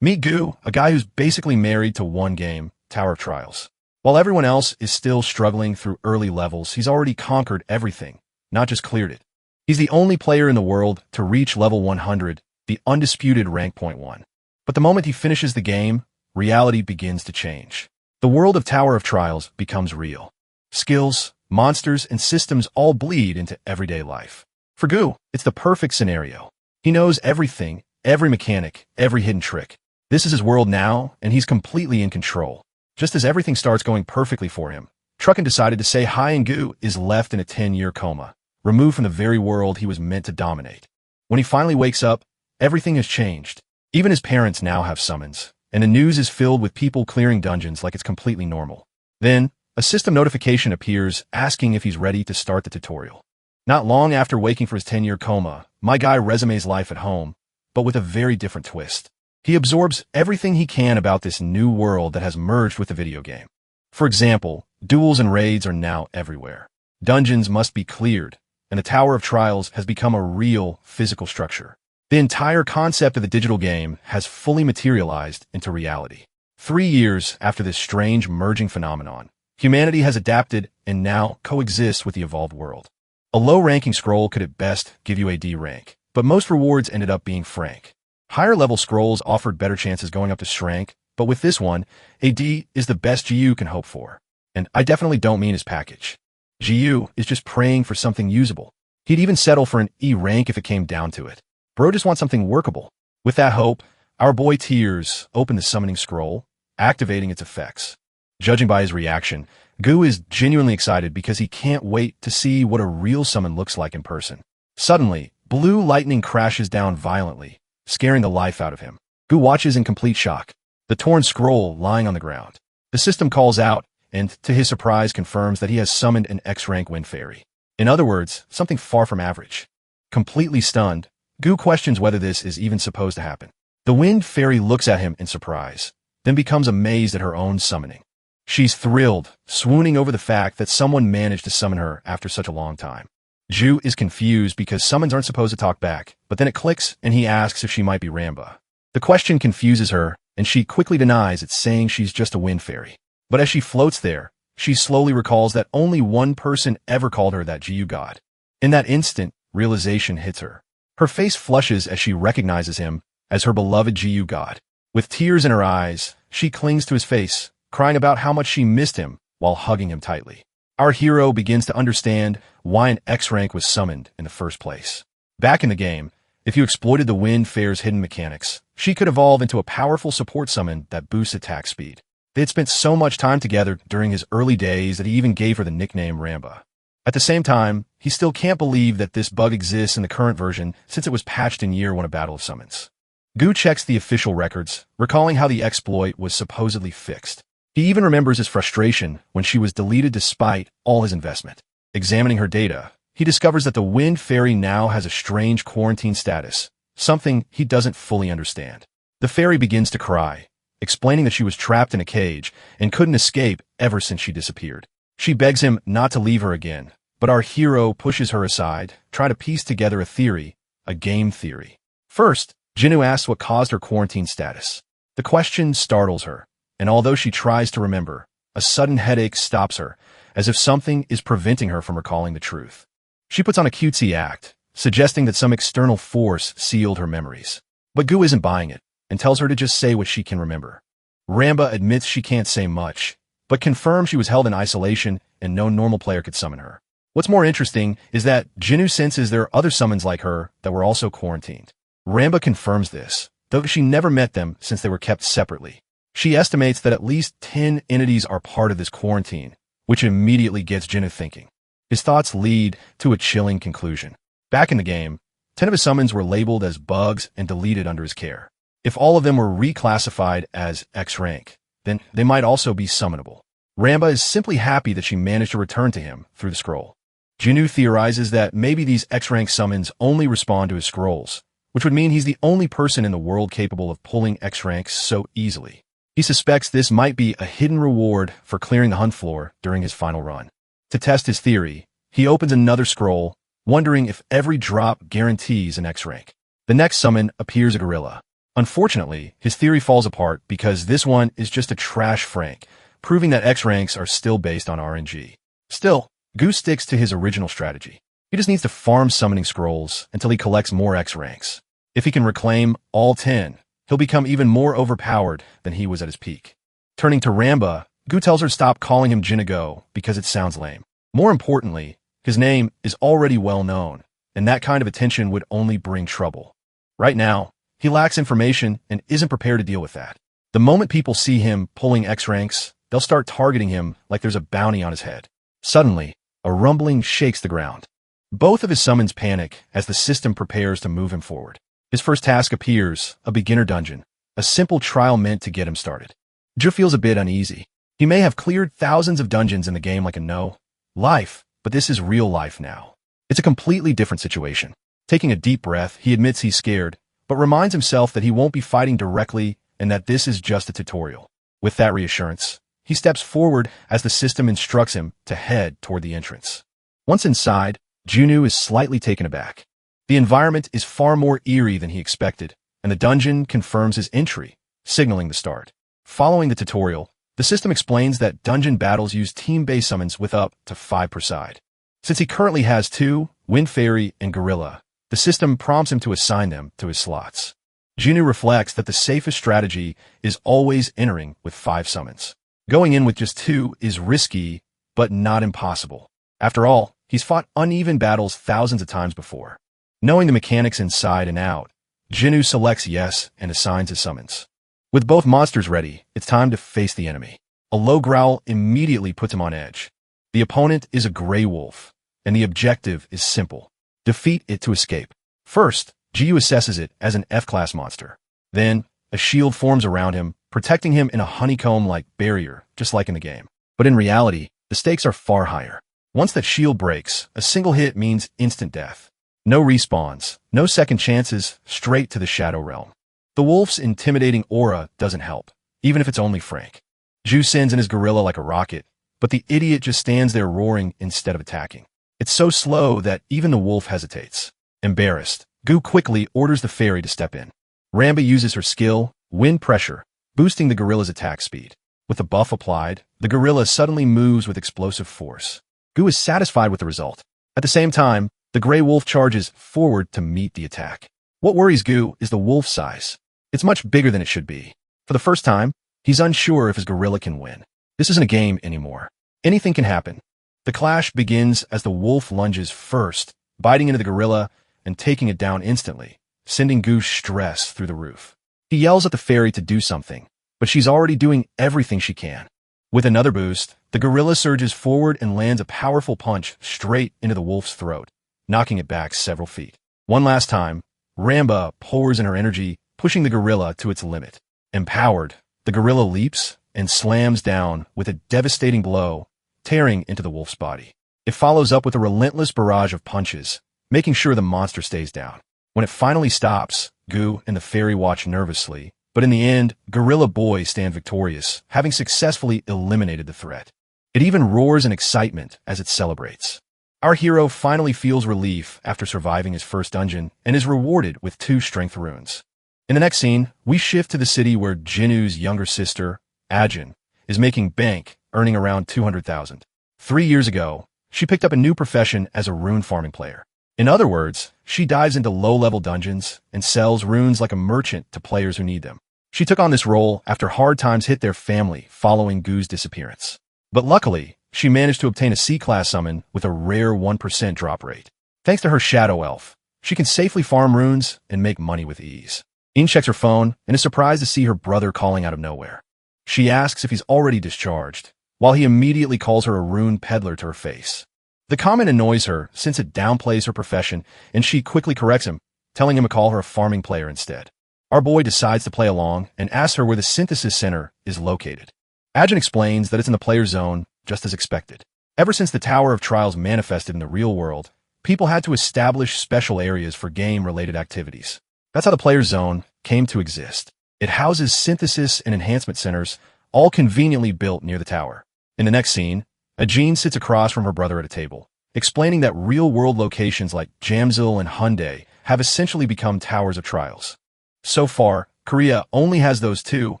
Meet Gu, a guy who's basically married to one game, Tower of Trials. While everyone else is still struggling through early levels, he's already conquered everything, not just cleared it. He's the only player in the world to reach level 100, the undisputed rank point 1. But the moment he finishes the game, reality begins to change. The world of Tower of Trials becomes real. Skills, monsters, and systems all bleed into everyday life. For Gu, it's the perfect scenario. He knows everything, every mechanic, every hidden trick. This is his world now, and he's completely in control. Just as everything starts going perfectly for him, Trucken decided to say hi, and Gu is left in a 10-year coma, removed from the very world he was meant to dominate. When he finally wakes up, everything has changed. Even his parents now have summons, and the news is filled with people clearing dungeons like it's completely normal. Then, a system notification appears asking if he's ready to start the tutorial. Not long after waking for his 10-year coma, my guy resumes life at home, but with a very different twist. He absorbs everything he can about this new world that has merged with the video game. For example, duels and raids are now everywhere. Dungeons must be cleared, and the Tower of Trials has become a real physical structure. The entire concept of the digital game has fully materialized into reality. 3 years after this strange merging phenomenon, humanity has adapted and now coexists with the evolved world. A low-ranking scroll could at best give you a D rank, but most rewards ended up being frank. Higher-level scrolls offered better chances going up to Shrank, but with this one, a D is the best GU can hope for. And I definitely don't mean his package. GU is just praying for something usable. He'd even settle for an E rank if it came down to it. Bro just wants something workable. With that hope, our boy Tears opened the summoning scroll, activating its effects. Judging by his reaction, Gu is genuinely excited because he can't wait to see what a real summon looks like in person. Suddenly, blue lightning crashes down violently, scaring the life out of him. Gu watches in complete shock, the torn scroll lying on the ground. The system calls out, and to his surprise confirms that he has summoned an X-rank wind fairy. In other words, something far from average. Completely stunned, Gu questions whether this is even supposed to happen. The wind fairy looks at him in surprise, then becomes amazed at her own summoning. She's thrilled, swooning over the fact that someone managed to summon her after such a long time. Ju is confused because summons aren't supposed to talk back, but then it clicks and he asks if she might be Ramba. The question confuses her, and she quickly denies it, saying she's just a wind fairy. But as she floats there, she slowly recalls that only one person ever called her that GU god. In that instant, realization hits her. Her face flushes as she recognizes him as her beloved GU god. With tears in her eyes, she clings to his face, crying about how much she missed him while hugging him tightly. Our hero begins to understand why an X-rank was summoned in the first place. Back in the game, if you exploited the Wind Fair's hidden mechanics, she could evolve into a powerful support summon that boosts attack speed. They had spent so much time together during his early days that he even gave her the nickname Ramba. At the same time, he still can't believe that this bug exists in the current version since it was patched in year 1 of Battle of Summons. Gu checks the official records, recalling how the exploit was supposedly fixed. He even remembers his frustration when she was deleted despite all his investment. Examining her data, he discovers that the Wind Fairy now has a strange quarantine status, something he doesn't fully understand. The fairy begins to cry, explaining that she was trapped in a cage and couldn't escape ever since she disappeared. She begs him not to leave her again, but our hero pushes her aside, trying to piece together a theory, a game theory. First, Jinu asks what caused her quarantine status. The question startles her, and although she tries to remember, a sudden headache stops her, as if something is preventing her from recalling the truth. She puts on a cutesy act, suggesting that some external force sealed her memories. But Gu isn't buying it, and tells her to just say what she can remember. Ramba admits she can't say much, but confirms she was held in isolation and no normal player could summon her. What's more interesting is that Jinu senses there are other summons like her that were also quarantined. Ramba confirms this, though she never met them since they were kept separately. She estimates that at least 10 entities are part of this quarantine, which immediately gets Jinu thinking. His thoughts lead to a chilling conclusion. Back in the game, 10 of his summons were labeled as bugs and deleted under his care. If all of them were reclassified as X rank, then they might also be summonable. Ramba is simply happy that she managed to return to him through the scroll. Jinu theorizes that maybe these X-rank summons only respond to his scrolls, which would mean he's the only person in the world capable of pulling X-ranks so easily. He suspects this might be a hidden reward for clearing the hunt floor during his final run. To test his theory, he opens another scroll, wondering if every drop guarantees an X-rank. The next summon appears a gorilla. Unfortunately, his theory falls apart because this one is just a trash Frank, proving that X ranks are still based on RNG. Still, Goose sticks to his original strategy. He just needs to farm summoning scrolls until he collects more X ranks. If he can reclaim all 10, he'll become even more overpowered than he was at his peak. Turning to Ramba, Gu tells her to stop calling him Jinigo because it sounds lame. More importantly, his name is already well known, and that kind of attention would only bring trouble. Right now, he lacks information and isn't prepared to deal with that. The moment people see him pulling X ranks, they'll start targeting him like there's a bounty on his head. Suddenly, a rumbling shakes the ground. Both of his summons panic as the system prepares to move him forward. His first task appears, a beginner dungeon, a simple trial meant to get him started. Ju feels a bit uneasy. He may have cleared thousands of dungeons in the game like a no-life, but this is real life now. It's a completely different situation. Taking a deep breath, he admits he's scared, but reminds himself that he won't be fighting directly and that this is just a tutorial. With that reassurance, he steps forward as the system instructs him to head toward the entrance. Once inside, Junu is slightly taken aback. The environment is far more eerie than he expected, and the dungeon confirms his entry, signaling the start. Following the tutorial, the system explains that dungeon battles use team-based summons with up to 5 per side. Since he currently has 2, Wind Fairy and Gorilla, the system prompts him to assign them to his slots. Junu reflects that the safest strategy is always entering with 5 summons. Going in with just 2 is risky, but not impossible. After all, he's fought uneven battles thousands of times before. Knowing the mechanics inside and out, Jinu selects yes and assigns his summons. With both monsters ready, it's time to face the enemy. A low growl immediately puts him on edge. The opponent is a gray wolf, and the objective is simple. Defeat it to escape. First, Jiu assesses it as an F-class monster. Then, a shield forms around him, protecting him in a honeycomb-like barrier, just like in the game. But in reality, the stakes are far higher. Once that shield breaks, a single hit means instant death. No respawns, no second chances, straight to the Shadow Realm. The wolf's intimidating aura doesn't help, even if it's only Frank. Ju sends in his gorilla like a rocket, but the idiot just stands there roaring instead of attacking. It's so slow that even the wolf hesitates. Embarrassed, Gu quickly orders the fairy to step in. Ramba uses her skill, Wind Pressure, boosting the gorilla's attack speed. With the buff applied, the gorilla suddenly moves with explosive force. Gu is satisfied with the result. At the same time, the gray wolf charges forward to meet the attack. What worries Gu is the wolf's size. It's much bigger than it should be. For the first time, he's unsure if his gorilla can win. This isn't a game anymore. Anything can happen. The clash begins as the wolf lunges first, biting into the gorilla and taking it down instantly, sending Gu's stress through the roof. He yells at the fairy to do something, but she's already doing everything she can. With another boost, the gorilla surges forward and lands a powerful punch straight into the wolf's throat, knocking it back several feet. One last time, Ramba pours in her energy, pushing the gorilla to its limit. Empowered, the gorilla leaps and slams down with a devastating blow, tearing into the wolf's body. It follows up with a relentless barrage of punches, making sure the monster stays down. When it finally stops, Gu and the fairy watch nervously, but in the end, Gorilla Boy stands victorious, having successfully eliminated the threat. It even roars in excitement as it celebrates. Our hero finally feels relief after surviving his first dungeon and is rewarded with 2 strength runes. In the next scene, we shift to the city where Jinu's younger sister, Ajin, is making bank, earning around 200,000. 3 years ago, she picked up a new profession as a rune farming player. In other words, she dives into low-level dungeons and sells runes like a merchant to players who need them. She took on this role after hard times hit their family following Gu's disappearance. But luckily, she managed to obtain a C-class summon with a rare 1% drop rate. Thanks to her Shadow Elf, she can safely farm runes and make money with ease. In checks her phone and is surprised to see her brother calling out of nowhere. She asks if he's already discharged, while he immediately calls her a rune peddler to her face. The comment annoys her since it downplays her profession, and she quickly corrects him, telling him to call her a farming player instead. Our boy decides to play along and asks her where the synthesis center is located. Ajin explains that it's in the player zone, just as expected. Ever since the Tower of Trials manifested in the real world, people had to establish special areas for game-related activities. That's how the player zone came to exist. It houses synthesis and enhancement centers, all conveniently built near the tower. In the next scene, Ajin sits across from her brother at a table, explaining that real-world locations like Jamsil and Hyundai have essentially become towers of trials. So far, Korea only has those two,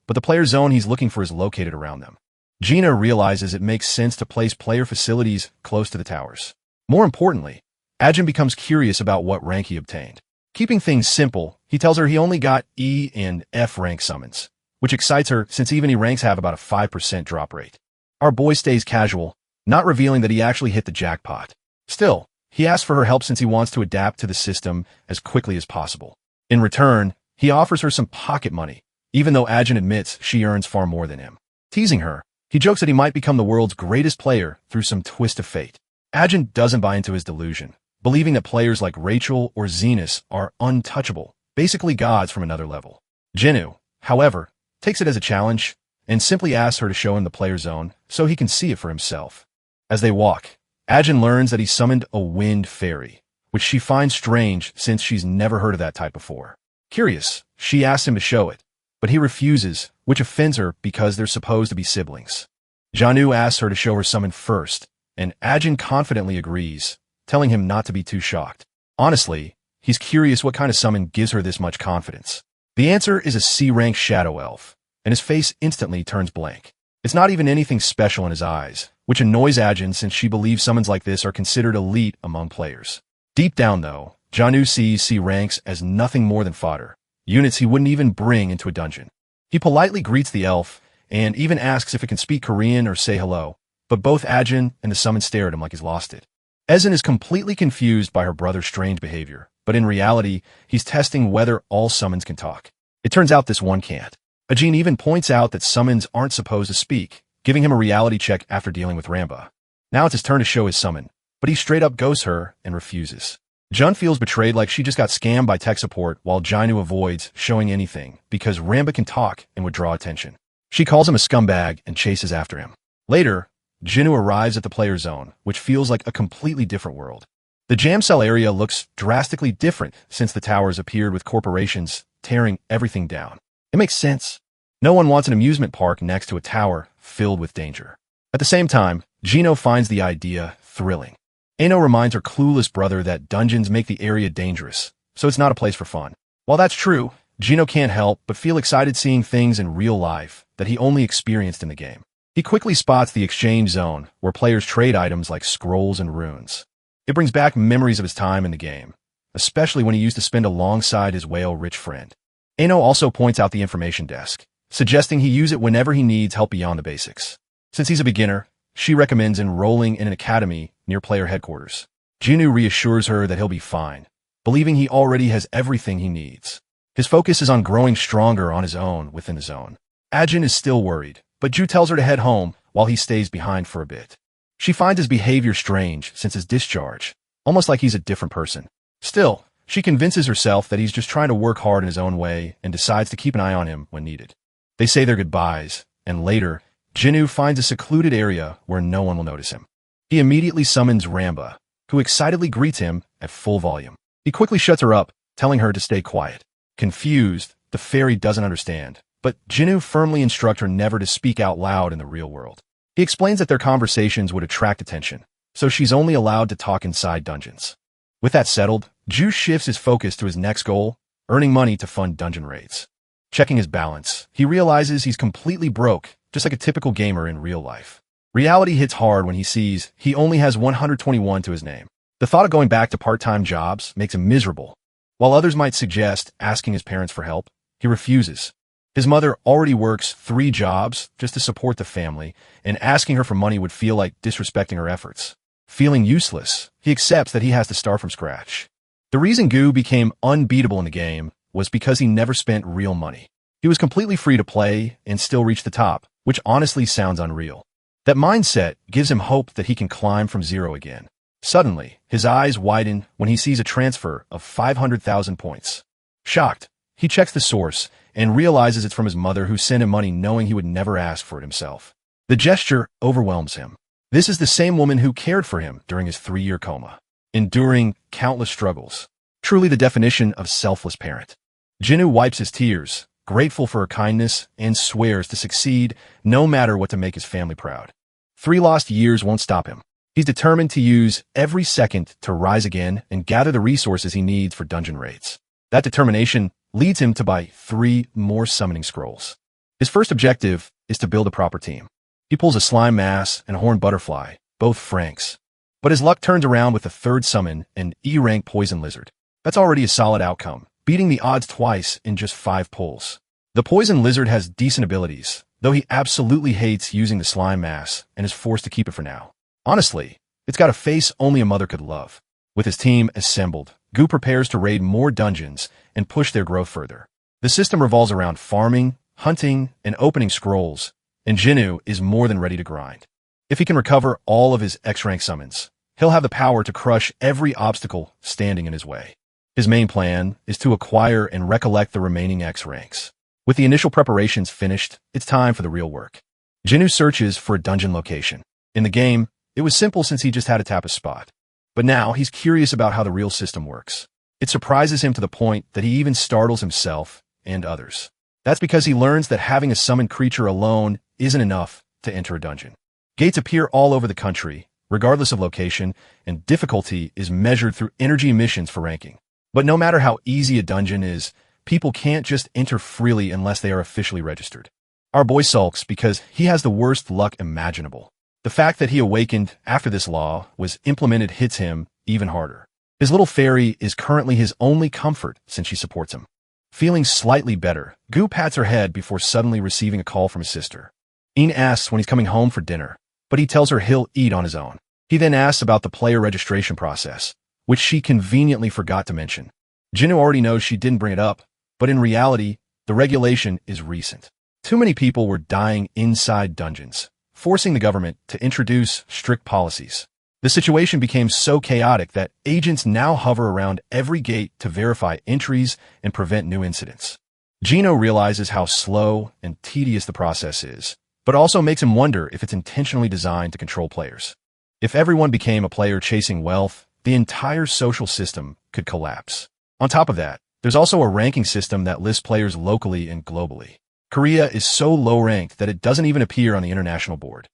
but the player zone he's looking for is located around them. Gina realizes it makes sense to place player facilities close to the towers. More importantly, Ajin becomes curious about what rank he obtained. Keeping things simple, he tells her he only got E and F rank summons, which excites her since even E ranks have about a 5% drop rate. Our boy stays casual, not revealing that he actually hit the jackpot. Still, he asks for her help since he wants to adapt to the system as quickly as possible. In return, he offers her some pocket money, even though Ajin admits she earns far more than him. Teasing her, he jokes that he might become the world's greatest player through some twist of fate. Ajin doesn't buy into his delusion, believing that players like Rachel or Zenus are untouchable, basically gods from another level. Jinu, however, takes it as a challenge and simply asks her to show him the player zone so he can see it for himself. As they walk, Ajin learns that he summoned a wind fairy, which she finds strange since she's never heard of that type before. Curious, she asks him to show it, but he refuses, which offends her because they're supposed to be siblings. Janu asks her to show her summon first, and Ajin confidently agrees, telling him not to be too shocked. Honestly, he's curious what kind of summon gives her this much confidence. The answer is a C-rank shadow elf, and his face instantly turns blank. It's not even anything special in his eyes, which annoys Ajin since she believes summons like this are considered elite among players. Deep down, though, Janu sees C-ranks as nothing more than fodder, units he wouldn't even bring into a dungeon. He politely greets the elf, and even asks if it can speak Korean or say hello, but both Ajin and the summon stare at him like he's lost it. Ezen is completely confused by her brother's strange behavior, but in reality, he's testing whether all summons can talk. It turns out this one can't. Ajin even points out that summons aren't supposed to speak, giving him a reality check after dealing with Ramba. Now it's his turn to show his summon, but he straight up ghosts her and refuses. Jun feels betrayed like she just got scammed by tech support while Jainu avoids showing anything because Ramba can talk and would draw attention. She calls him a scumbag and chases after him. Later, Jinu arrives at the player zone, which feels like a completely different world. The jam cell area looks drastically different since the towers appeared with corporations tearing everything down. It makes sense. No one wants an amusement park next to a tower filled with danger. At the same time, Gino finds the idea thrilling. Ano reminds her clueless brother that dungeons make the area dangerous, so it's not a place for fun. While that's true, Gino can't help but feel excited seeing things in real life that he only experienced in the game. He quickly spots the exchange zone, where players trade items like scrolls and runes. It brings back memories of his time in the game, especially when he used to spend alongside his whale-rich friend. Ano also points out the information desk, suggesting he use it whenever he needs help beyond the basics. Since he's a beginner, she recommends enrolling in an academy near player headquarters. Jinu reassures her that he'll be fine, believing he already has everything he needs. His focus is on growing stronger on his own within the zone. Ajin is still worried, but Ju tells her to head home while he stays behind for a bit. She finds his behavior strange since his discharge, almost like he's a different person. Still, she convinces herself that he's just trying to work hard in his own way and decides to keep an eye on him when needed. They say their goodbyes, and later, Jinu finds a secluded area where no one will notice him. He immediately summons Ramba, who excitedly greets him at full volume. He quickly shuts her up, telling her to stay quiet. Confused, the fairy doesn't understand, but Jinu firmly instructs her never to speak out loud in the real world. He explains that their conversations would attract attention, so she's only allowed to talk inside dungeons. With that settled, Ju shifts his focus to his next goal, earning money to fund dungeon raids. Checking his balance, he realizes he's completely broke, just like a typical gamer in real life. Reality hits hard when he sees he only has 121 to his name. The thought of going back to part-time jobs makes him miserable. While others might suggest asking his parents for help, he refuses. His mother already works 3 jobs just to support the family, and asking her for money would feel like disrespecting her efforts. Feeling useless, he accepts that he has to start from scratch. The reason Gu became unbeatable in the game was because he never spent real money. He was completely free to play and still reach the top, which honestly sounds unreal. That mindset gives him hope that he can climb from zero again. Suddenly, his eyes widen when he sees a transfer of 500,000 points. Shocked, he checks the source and realizes it's from his mother who sent him money knowing he would never ask for it himself. The gesture overwhelms him. This is the same woman who cared for him during his 3-year coma, enduring countless struggles. Truly the definition of selfless parent. Jinu wipes his tears, grateful for her kindness, and swears to succeed no matter what to make his family proud. 3 lost years won't stop him. He's determined to use every second to rise again and gather the resources he needs for dungeon raids. That determination leads him to buy 3 more summoning scrolls. His first objective is to build a proper team. He pulls a slime mass and a horned butterfly, both Franks. But his luck turns around with the third summon, an E-rank poison lizard. That's already a solid outcome, beating the odds twice in just 5 pulls. The poison lizard has decent abilities, though he absolutely hates using the slime mass and is forced to keep it for now. Honestly, it's got a face only a mother could love. With his team assembled, Gu prepares to raid more dungeons and push their growth further. The system revolves around farming, hunting, and opening scrolls, and Jinnu is more than ready to grind. If he can recover all of his X-rank summons, he'll have the power to crush every obstacle standing in his way. His main plan is to acquire and recollect the remaining X ranks. With the initial preparations finished, it's time for the real work. Jinnu searches for a dungeon location. In the game, it was simple since he just had to tap a spot. But now he's curious about how the real system works. It surprises him to the point that he even startles himself and others. That's because he learns that having a summoned creature alone isn't enough to enter a dungeon. Gates appear all over the country, regardless of location, and difficulty is measured through energy emissions for ranking. But no matter how easy a dungeon is, people can't just enter freely unless they are officially registered. Our boy sulks because he has the worst luck imaginable. The fact that he awakened after this law was implemented hits him even harder. His little fairy is currently his only comfort since she supports him. Feeling slightly better, Gu pats her head before suddenly receiving a call from his sister. Een asks when he's coming home for dinner, but he tells her he'll eat on his own. He then asks about the player registration process, which she conveniently forgot to mention. Jinnu already knows she didn't bring it up, but in reality, the regulation is recent. Too many people were dying inside dungeons, forcing the government to introduce strict policies. The situation became so chaotic that agents now hover around every gate to verify entries and prevent new incidents. Gino realizes how slow and tedious the process is, but also makes him wonder if it's intentionally designed to control players. If everyone became a player chasing wealth, the entire social system could collapse. On top of that, there's also a ranking system that lists players locally and globally. Korea is so low-ranked that it doesn't even appear on the international board.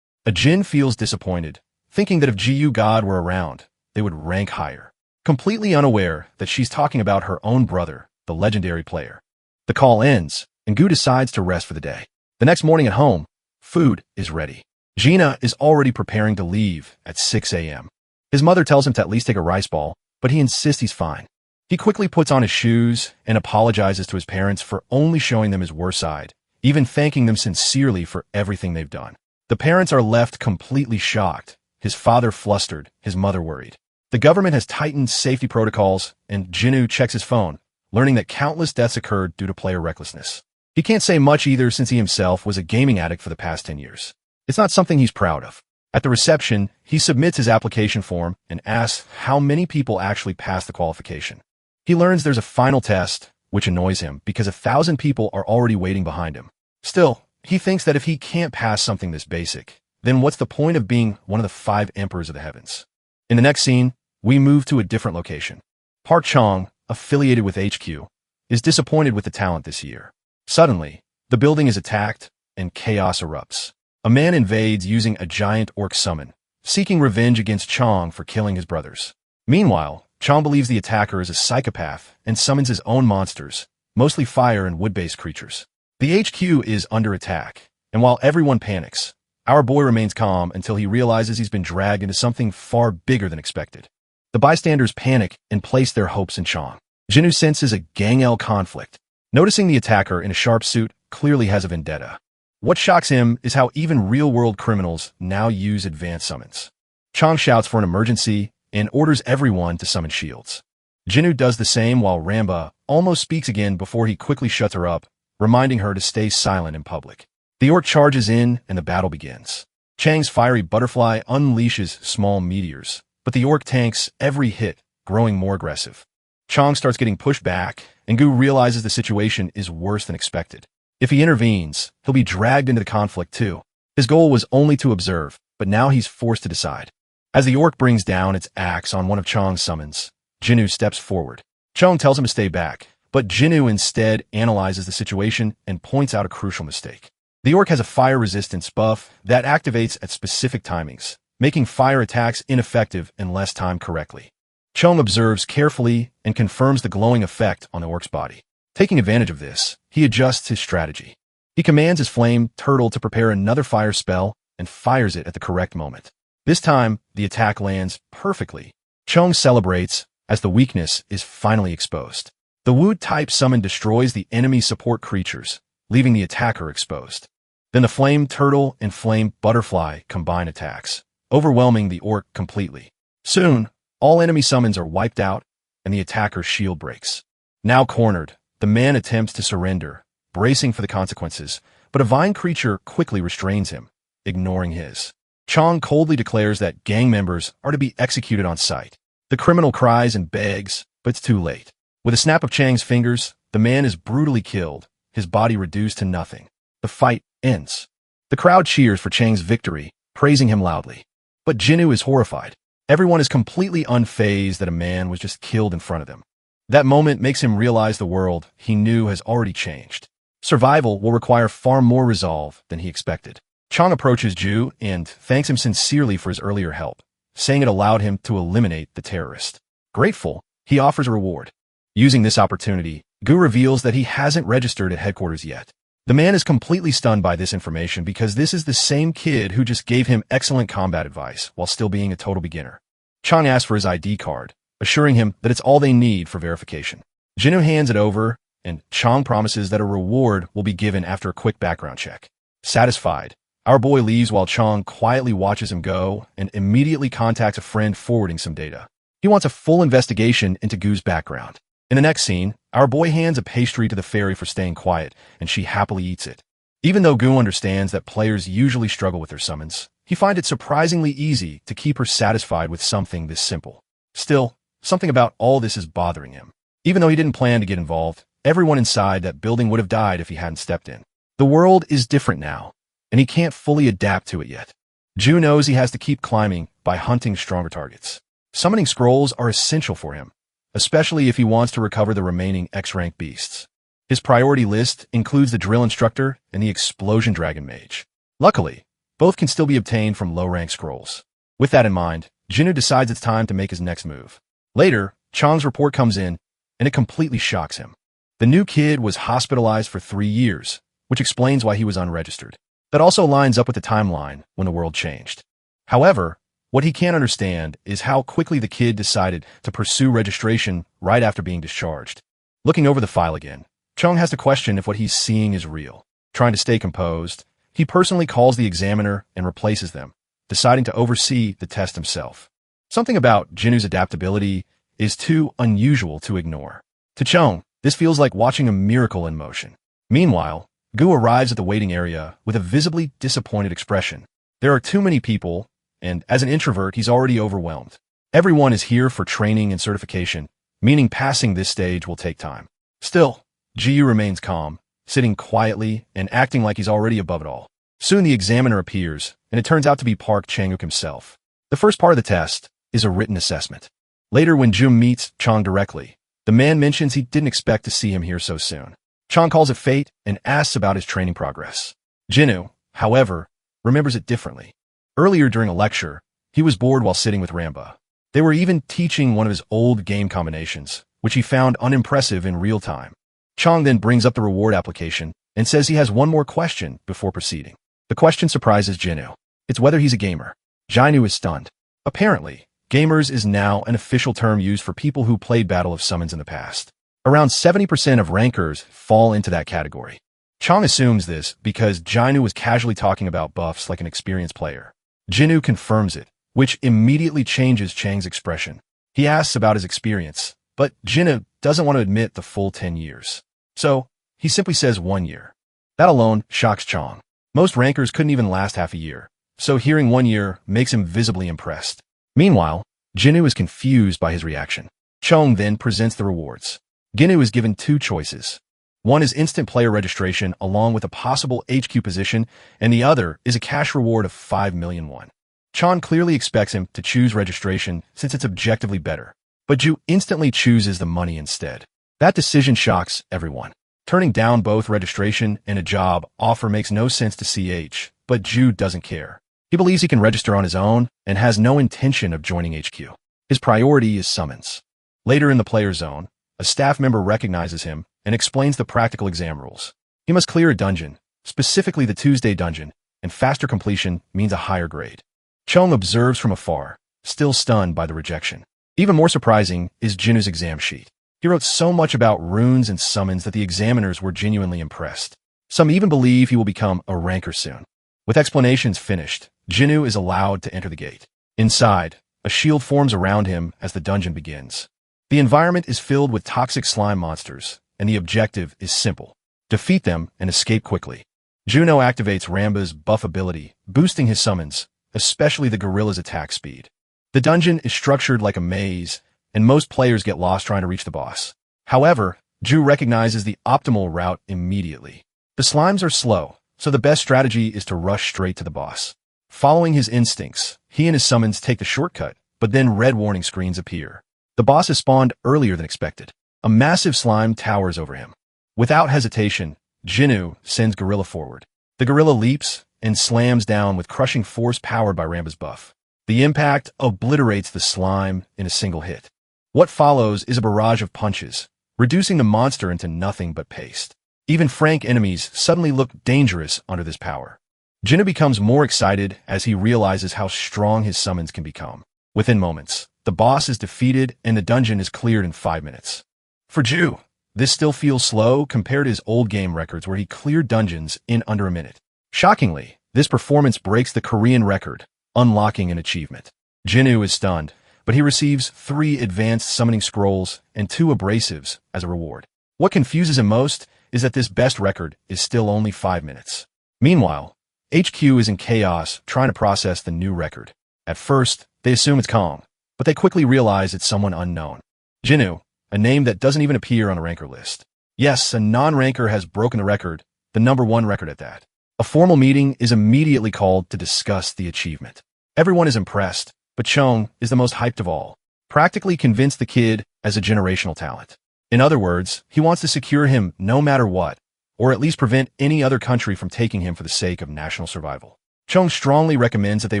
Jin feels disappointed, thinking that if GU God were around, they would rank higher, completely unaware that she's talking about her own brother, the legendary player. The call ends, and Gu decides to rest for the day. The next morning at home, food is ready. Gina is already preparing to leave at 6 a.m. His mother tells him to at least take a rice ball, but he insists he's fine. He quickly puts on his shoes and apologizes to his parents for only showing them his worst side, even thanking them sincerely for everything they've done. The parents are left completely shocked, his father flustered, his mother worried. The government has tightened safety protocols, and Jinnu checks his phone, learning that countless deaths occurred due to player recklessness. He can't say much either since he himself was a gaming addict for the past 10 years. It's not something he's proud of. At the reception, he submits his application form and asks how many people actually passed the qualification. He learns there's a final test, which annoys him because 1,000 people are already waiting behind him. Still, he thinks that if he can't pass something this basic, then what's the point of being one of the 5 emperors of the heavens? In the next scene, we move to a different location. Park Chong, affiliated with HQ, is disappointed with the talent this year. Suddenly, the building is attacked and chaos erupts. A man invades using a giant orc summon, seeking revenge against Chong for killing his brothers. Meanwhile, Chong believes the attacker is a psychopath and summons his own monsters, mostly fire and wood-based creatures. The HQ is under attack, and while everyone panics, our boy remains calm until he realizes he's been dragged into something far bigger than expected. The bystanders panic and place their hopes in Chong. Jinnu senses a Gang L conflict, noticing the attacker in a sharp suit clearly has a vendetta. What shocks him is how even real-world criminals now use advanced summons. Chong shouts for an emergency and orders everyone to summon shields. Jinnu does the same while Ramba almost speaks again before he quickly shuts her up, reminding her to stay silent in public. The orc charges in and the battle begins. Chang's fiery butterfly unleashes small meteors, but the orc tanks every hit, growing more aggressive. Chong starts getting pushed back, and Gu realizes the situation is worse than expected. If he intervenes, he'll be dragged into the conflict too. His goal was only to observe, but now he's forced to decide. As the orc brings down its axe on one of Chong's summons, Jinnu steps forward. Chong tells him to stay back, but Jinnu instead analyzes the situation and points out a crucial mistake. The orc has a fire resistance buff that activates at specific timings, making fire attacks ineffective unless timed correctly. Chong observes carefully and confirms the glowing effect on the orc's body. Taking advantage of this, he adjusts his strategy. He commands his flame turtle to prepare another fire spell and fires it at the correct moment. This time, the attack lands perfectly. Chung celebrates as the weakness is finally exposed. The Wood-type summon destroys the enemy's support creatures, leaving the attacker exposed. Then the flame turtle and flame butterfly combine attacks, overwhelming the orc completely. Soon, all enemy summons are wiped out, and the attacker's shield breaks. Now cornered, the man attempts to surrender, bracing for the consequences, but a vine creature quickly restrains him, ignoring his. Chong coldly declares that gang members are to be executed on sight. The criminal cries and begs, but it's too late. With a snap of Chang's fingers, the man is brutally killed, his body reduced to nothing. The fight ends. The crowd cheers for Chang's victory, praising him loudly. But Jinwoo is horrified. Everyone is completely unfazed that a man was just killed in front of them. That moment makes him realize the world he knew has already changed. Survival will require far more resolve than he expected. Chong approaches Ju and thanks him sincerely for his earlier help, saying it allowed him to eliminate the terrorist. Grateful, he offers a reward. Using this opportunity, Gu reveals that he hasn't registered at headquarters yet. The man is completely stunned by this information because this is the same kid who just gave him excellent combat advice while still being a total beginner. Chong asks for his ID card, assuring him that it's all they need for verification. Jinwoo hands it over, and Chong promises that a reward will be given after a quick background check. Satisfied, our boy leaves while Chong quietly watches him go and immediately contacts a friend forwarding some data. He wants a full investigation into Gu's background. In the next scene, our boy hands a pastry to the fairy for staying quiet, and she happily eats it. Even though Gu understands that players usually struggle with their summons, he finds it surprisingly easy to keep her satisfied with something this simple. Still, something about all this is bothering him. Even though he didn't plan to get involved, everyone inside that building would have died if he hadn't stepped in. The world is different now, and he can't fully adapt to it yet. Ju knows he has to keep climbing by hunting stronger targets. Summoning scrolls are essential for him, especially if he wants to recover the remaining X-rank beasts. His priority list includes the drill instructor and the explosion dragon mage. Luckily, both can still be obtained from low-rank scrolls. With that in mind, Jinwoo decides it's time to make his next move. Later, Chong's report comes in, and it completely shocks him. The new kid was hospitalized for 3 years, which explains why he was unregistered. That also lines up with the timeline when the world changed. However, what he can't understand is how quickly the kid decided to pursue registration right after being discharged. Looking over the file again, Chong has to question if what he's seeing is real. Trying to stay composed, he personally calls the examiner and replaces them, deciding to oversee the test himself. Something about Jinwoo's adaptability is too unusual to ignore. To Chong, this feels like watching a miracle in motion. Meanwhile, Gu arrives at the waiting area with a visibly disappointed expression. There are too many people, and as an introvert, he's already overwhelmed. Everyone is here for training and certification, meaning passing this stage will take time. Still, Ji remains calm, sitting quietly and acting like he's already above it all. Soon the examiner appears, and it turns out to be Park Chang-wook himself. The first part of the test is a written assessment. Later, when Jun meets Chong directly, the man mentions he didn't expect to see him here so soon. Chong calls it fate and asks about his training progress. Jinwoo, however, remembers it differently. Earlier during a lecture, he was bored while sitting with Ramba. They were even teaching one of his old game combinations, which he found unimpressive in real time. Chong then brings up the reward application and says he has one more question before proceeding. The question surprises Jinwoo. It's whether he's a gamer. Jinwoo is stunned. Apparently, gamers is now an official term used for people who played Battle of Summons in the past. Around 70% of rankers fall into that category. Chong assumes this because Jinwoo was casually talking about buffs like an experienced player. Jinwoo confirms it, which immediately changes Chang's expression. He asks about his experience, but Jinwoo doesn't want to admit the full 10 years. So, he simply says 1 year. That alone shocks Chong. Most rankers couldn't even last half a year, so hearing 1 year makes him visibly impressed. Meanwhile, Jinwoo is confused by his reaction. Chong then presents the rewards. Jinwoo is given 2 choices. One is instant player registration along with a possible HQ position, and the other is a cash reward of 5 million won. Chong clearly expects him to choose registration since it's objectively better, but Ju instantly chooses the money instead. That decision shocks everyone. Turning down both registration and a job offer makes no sense to CH, but Ju doesn't care. He believes he can register on his own and has no intention of joining HQ. His priority is summons. Later in the player zone, a staff member recognizes him and explains the practical exam rules. He must clear a dungeon, specifically the Tuesday dungeon, and faster completion means a higher grade. Chung observes from afar, still stunned by the rejection. Even more surprising is Jinu's exam sheet. He wrote so much about runes and summons that the examiners were genuinely impressed. Some even believe he will become a ranker soon. With explanations finished, Jinu is allowed to enter the gate. Inside, a shield forms around him as the dungeon begins. The environment is filled with toxic slime monsters, and the objective is simple: defeat them and escape quickly. Juno activates Ramba's buff ability, boosting his summons, especially the gorilla's attack speed. The dungeon is structured like a maze, and most players get lost trying to reach the boss. However, Ju recognizes the optimal route immediately. The slimes are slow, so the best strategy is to rush straight to the boss. Following his instincts, he and his summons take the shortcut, but then red warning screens appear. The boss is spawned earlier than expected. A massive slime towers over him. Without hesitation, Jinu sends Gorilla forward. The gorilla leaps and slams down with crushing force powered by Ramba's buff. The impact obliterates the slime in a single hit. What follows is a barrage of punches, reducing the monster into nothing but paste. Even frank enemies suddenly look dangerous under this power. Jinu becomes more excited as he realizes how strong his summons can become. Within moments, the boss is defeated and the dungeon is cleared in 5 minutes. For Ju, this still feels slow compared to his old game records where he cleared dungeons in under a minute. Shockingly, this performance breaks the Korean record, unlocking an achievement. Jinu is stunned, but he receives 3 advanced summoning scrolls and 2 abrasives as a reward. What confuses him most is that this best record is still only 5 minutes. Meanwhile, HQ is in chaos trying to process the new record. At first, they assume it's Kong, but they quickly realize it's someone unknown. Jinu, a name that doesn't even appear on a ranker list. Yes, a non-ranker has broken the record, the #1 record at that. A formal meeting is immediately called to discuss the achievement. Everyone is impressed, but Chung is the most hyped of all, practically convinced the kid as a generational talent. In other words, he wants to secure him no matter what, or at least prevent any other country from taking him for the sake of national survival. Chung strongly recommends that they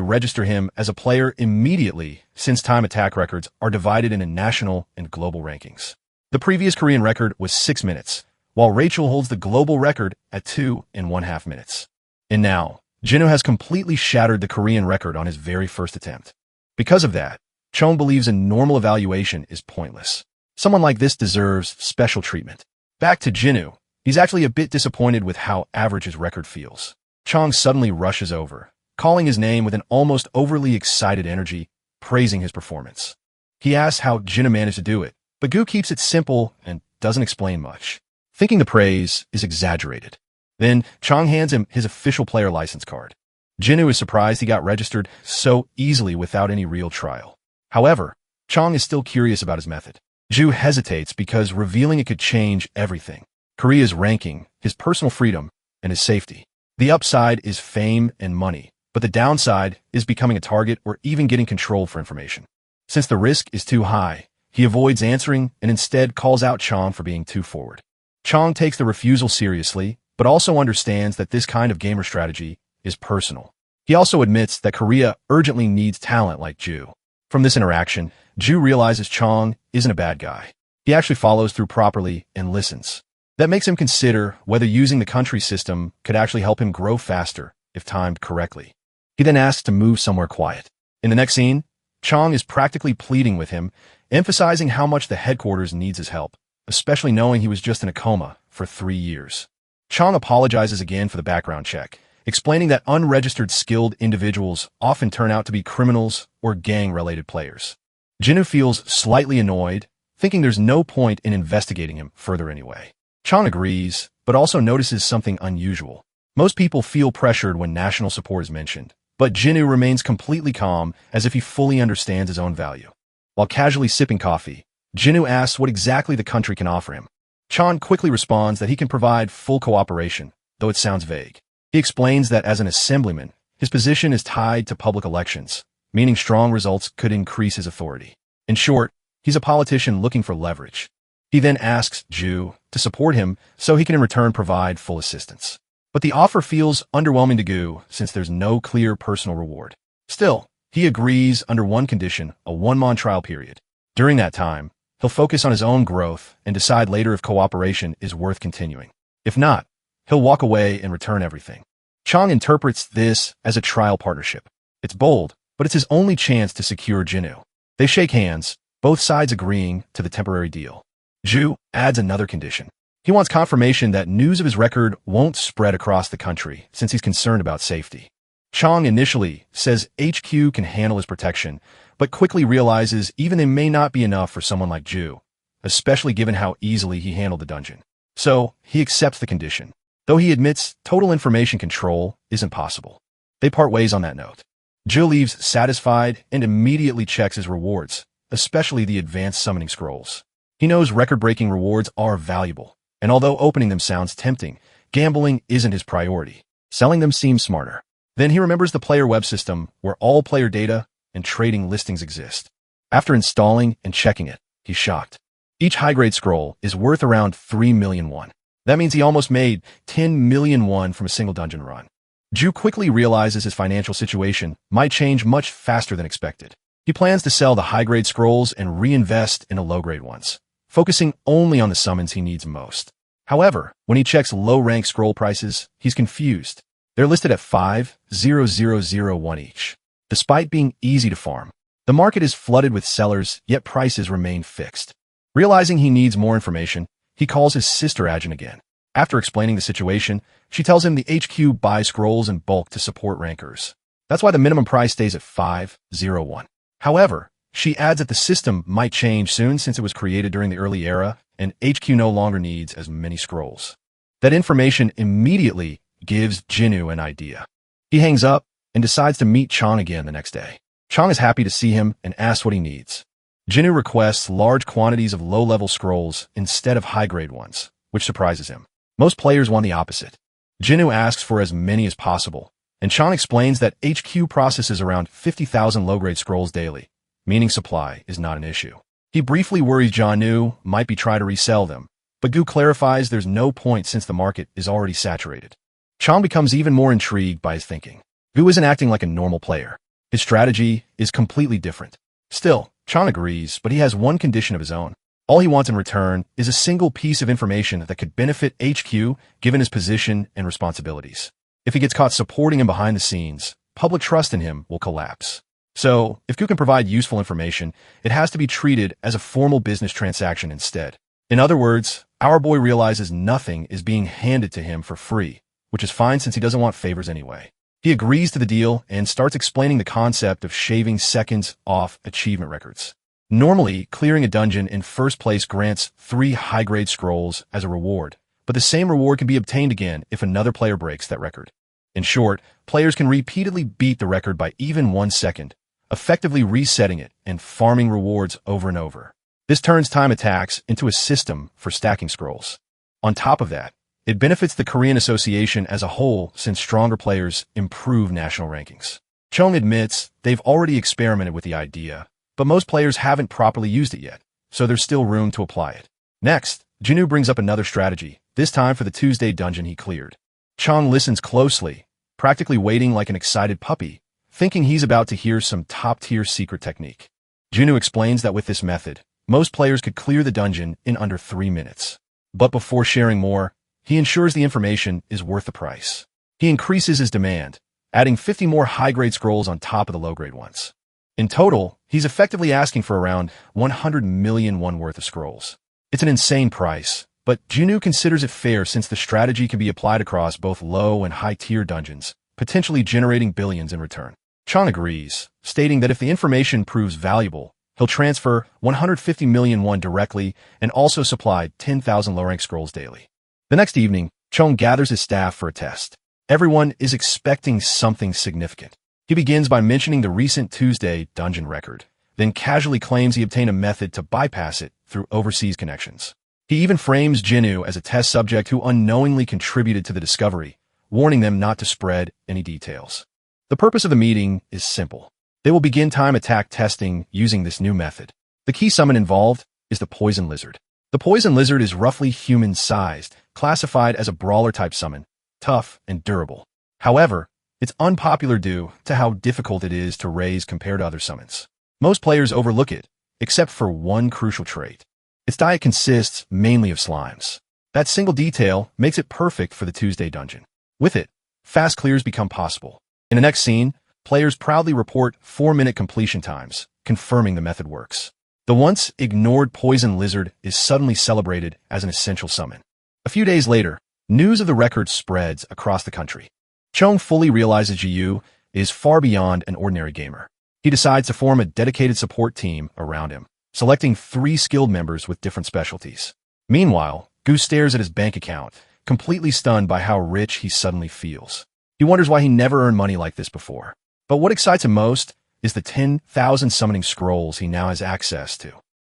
register him as a player immediately, since time attack records are divided into national and global rankings. The previous Korean record was 6 minutes, while Rachel holds the global record at 2.5 minutes. And now, Jinu has completely shattered the Korean record on his very first attempt. Because of that, Chung believes a normal evaluation is pointless. Someone like this deserves special treatment. Back to Jinu, he's actually a bit disappointed with how average his record feels. Chung suddenly rushes over, calling his name with an almost overly excited energy, praising his performance. He asks how Jinu managed to do it, but Gu keeps it simple and doesn't explain much, thinking the praise is exaggerated. Then, Chung hands him his official player license card. Jinu is surprised he got registered so easily without any real trial. However, Chung is still curious about his method. Ju hesitates because revealing it could change everything: Korea's ranking, his personal freedom, and his safety. The upside is fame and money, but the downside is becoming a target or even getting control for information. Since the risk is too high, he avoids answering and instead calls out Chung for being too forward. Chung takes the refusal seriously, but also understands that this kind of gamer strategy is personal. He also admits that Korea urgently needs talent like Ju. From this interaction, Ju realizes Chung isn't a bad guy. He actually follows through properly and listens. That makes him consider whether using the country system could actually help him grow faster if timed correctly. He then asks to move somewhere quiet. In the next scene, Chung is practically pleading with him, emphasizing how much the headquarters needs his help, especially knowing he was just in a coma for 3 years. Chung apologizes again for the background check, explaining that unregistered skilled individuals often turn out to be criminals or gang-related players. Jinu feels slightly annoyed, thinking there's no point in investigating him further anyway. Chung agrees, but also notices something unusual. Most people feel pressured when national support is mentioned, but Jinu remains completely calm as if he fully understands his own value. While casually sipping coffee, Jinu asks what exactly the country can offer him. Chung quickly responds that he can provide full cooperation, though it sounds vague. He explains that as an assemblyman, his position is tied to public elections, meaning strong results could increase his authority. In short, he's a politician looking for leverage. He then asks Ju to support him so he can in return provide full assistance. But the offer feels underwhelming to Gu since there's no clear personal reward. Still, he agrees under one condition: a 1-month trial period. During that time, He'll focus on his own growth and decide later if cooperation is worth continuing. If not, he'll walk away and return everything. Chang interprets this as a trial partnership. It's bold, but it's his only chance to secure Jinwoo. They shake hands, both sides agreeing to the temporary deal. Zhu adds another condition. He wants confirmation that news of his record won't spread across the country since he's concerned about safety. Chang initially says HQ can handle his protection, but quickly realizes even it may not be enough for someone like Zhu, especially given how easily he handled the dungeon. So, he accepts the condition, though he admits total information control isn't possible. They part ways on that note. Zhu leaves satisfied and immediately checks his rewards, especially the advanced summoning scrolls. He knows record-breaking rewards are valuable, and although opening them sounds tempting, gambling isn't his priority. Selling them seems smarter. Then he remembers the player web system where all player data and trading listings exist. After installing and checking it, he's shocked. Each high-grade scroll is worth around 3 million won. That means he almost made 10 million won from a single dungeon run. Zhu quickly realizes his financial situation might change much faster than expected. He plans to sell the high-grade scrolls and reinvest in the low-grade ones, focusing only on the summons he needs most. However, when he checks low-rank scroll prices, he's confused. They're listed at 5,000 each. Despite being easy to farm, the market is flooded with sellers, yet prices remain fixed. Realizing he needs more information, he calls his sister Ajin again. After explaining the situation, she tells him the HQ buys scrolls in bulk to support rankers. That's why the minimum price stays at 501. However, she adds that the system might change soon since it was created during the early era and HQ no longer needs as many scrolls. That information immediately gives Jinwoo an idea. He hangs up and decides to meet Chang again the next day. Chang is happy to see him and asks what he needs. Jinwoo requests large quantities of low-level scrolls instead of high-grade ones, which surprises him. Most players want the opposite. Jinwoo asks for as many as possible, and Chang explains that HQ processes around 50,000 low-grade scrolls daily, meaning supply is not an issue. He briefly worries Jinwoo might be trying to resell them, but Gu clarifies there's no point since the market is already saturated. Chang becomes even more intrigued by his thinking. Gu isn't acting like a normal player. His strategy is completely different. Still, Chang agrees, but he has one condition of his own. All he wants in return is a single piece of information that could benefit HQ given his position and responsibilities. If he gets caught supporting him behind the scenes, public trust in him will collapse. So, if Gu can provide useful information, it has to be treated as a formal business transaction instead. In other words, our boy realizes nothing is being handed to him for free, which is fine since he doesn't want favors anyway. He agrees to the deal and starts explaining the concept of shaving seconds off achievement records. Normally, clearing a dungeon in first place grants 3 high-grade scrolls as a reward, but the same reward can be obtained again if another player breaks that record. In short, players can repeatedly beat the record by even 1 second, effectively resetting it and farming rewards over and over. This turns time attacks into a system for stacking scrolls. On top of that, it benefits the Korean Association as a whole since stronger players improve national rankings. Chong admits they've already experimented with the idea, but most players haven't properly used it yet, so there's still room to apply it. Next, Jinwoo brings up another strategy, this time for the Tuesday dungeon he cleared. Chong listens closely, practically waiting like an excited puppy, thinking he's about to hear some top-tier secret technique. Jinwoo explains that with this method, most players could clear the dungeon in under 3 minutes. But before sharing more, he ensures the information is worth the price. He increases his demand, adding 50 more high-grade scrolls on top of the low-grade ones. In total, he's effectively asking for around 100 million won worth of scrolls. It's an insane price, but Jinwoo considers it fair since the strategy can be applied across both low and high-tier dungeons, potentially generating billions in return. Chong agrees, stating that if the information proves valuable, he'll transfer 150 million won directly and also supply 10,000 low-rank scrolls daily. The next evening, Chong gathers his staff for a test. Everyone is expecting something significant. He begins by mentioning the recent Tuesday dungeon record, then casually claims he obtained a method to bypass it through overseas connections. He even frames Jinwoo as a test subject who unknowingly contributed to the discovery, warning them not to spread any details. The purpose of the meeting is simple. They will begin time attack testing using this new method. The key summon involved is the poison lizard. The poison lizard is roughly human-sized, classified as a brawler-type summon, tough and durable. However, it's unpopular due to how difficult it is to raise compared to other summons. Most players overlook it, except for one crucial trait. Its diet consists mainly of slimes. That single detail makes it perfect for the Tuesday dungeon. With it, fast clears become possible. In the next scene, players proudly report 4-minute completion times, confirming the method works. The once ignored poison lizard is suddenly celebrated as an essential summon. A few days later, news of the record spreads across the country. Chong fully realizes Jiyu is far beyond an ordinary gamer. He decides to form a dedicated support team around him, selecting 3 skilled members with different specialties. Meanwhile, Gu stares at his bank account, completely stunned by how rich he suddenly feels. He wonders why he never earned money like this before. But what excites him most is the 10,000 summoning scrolls he now has access to.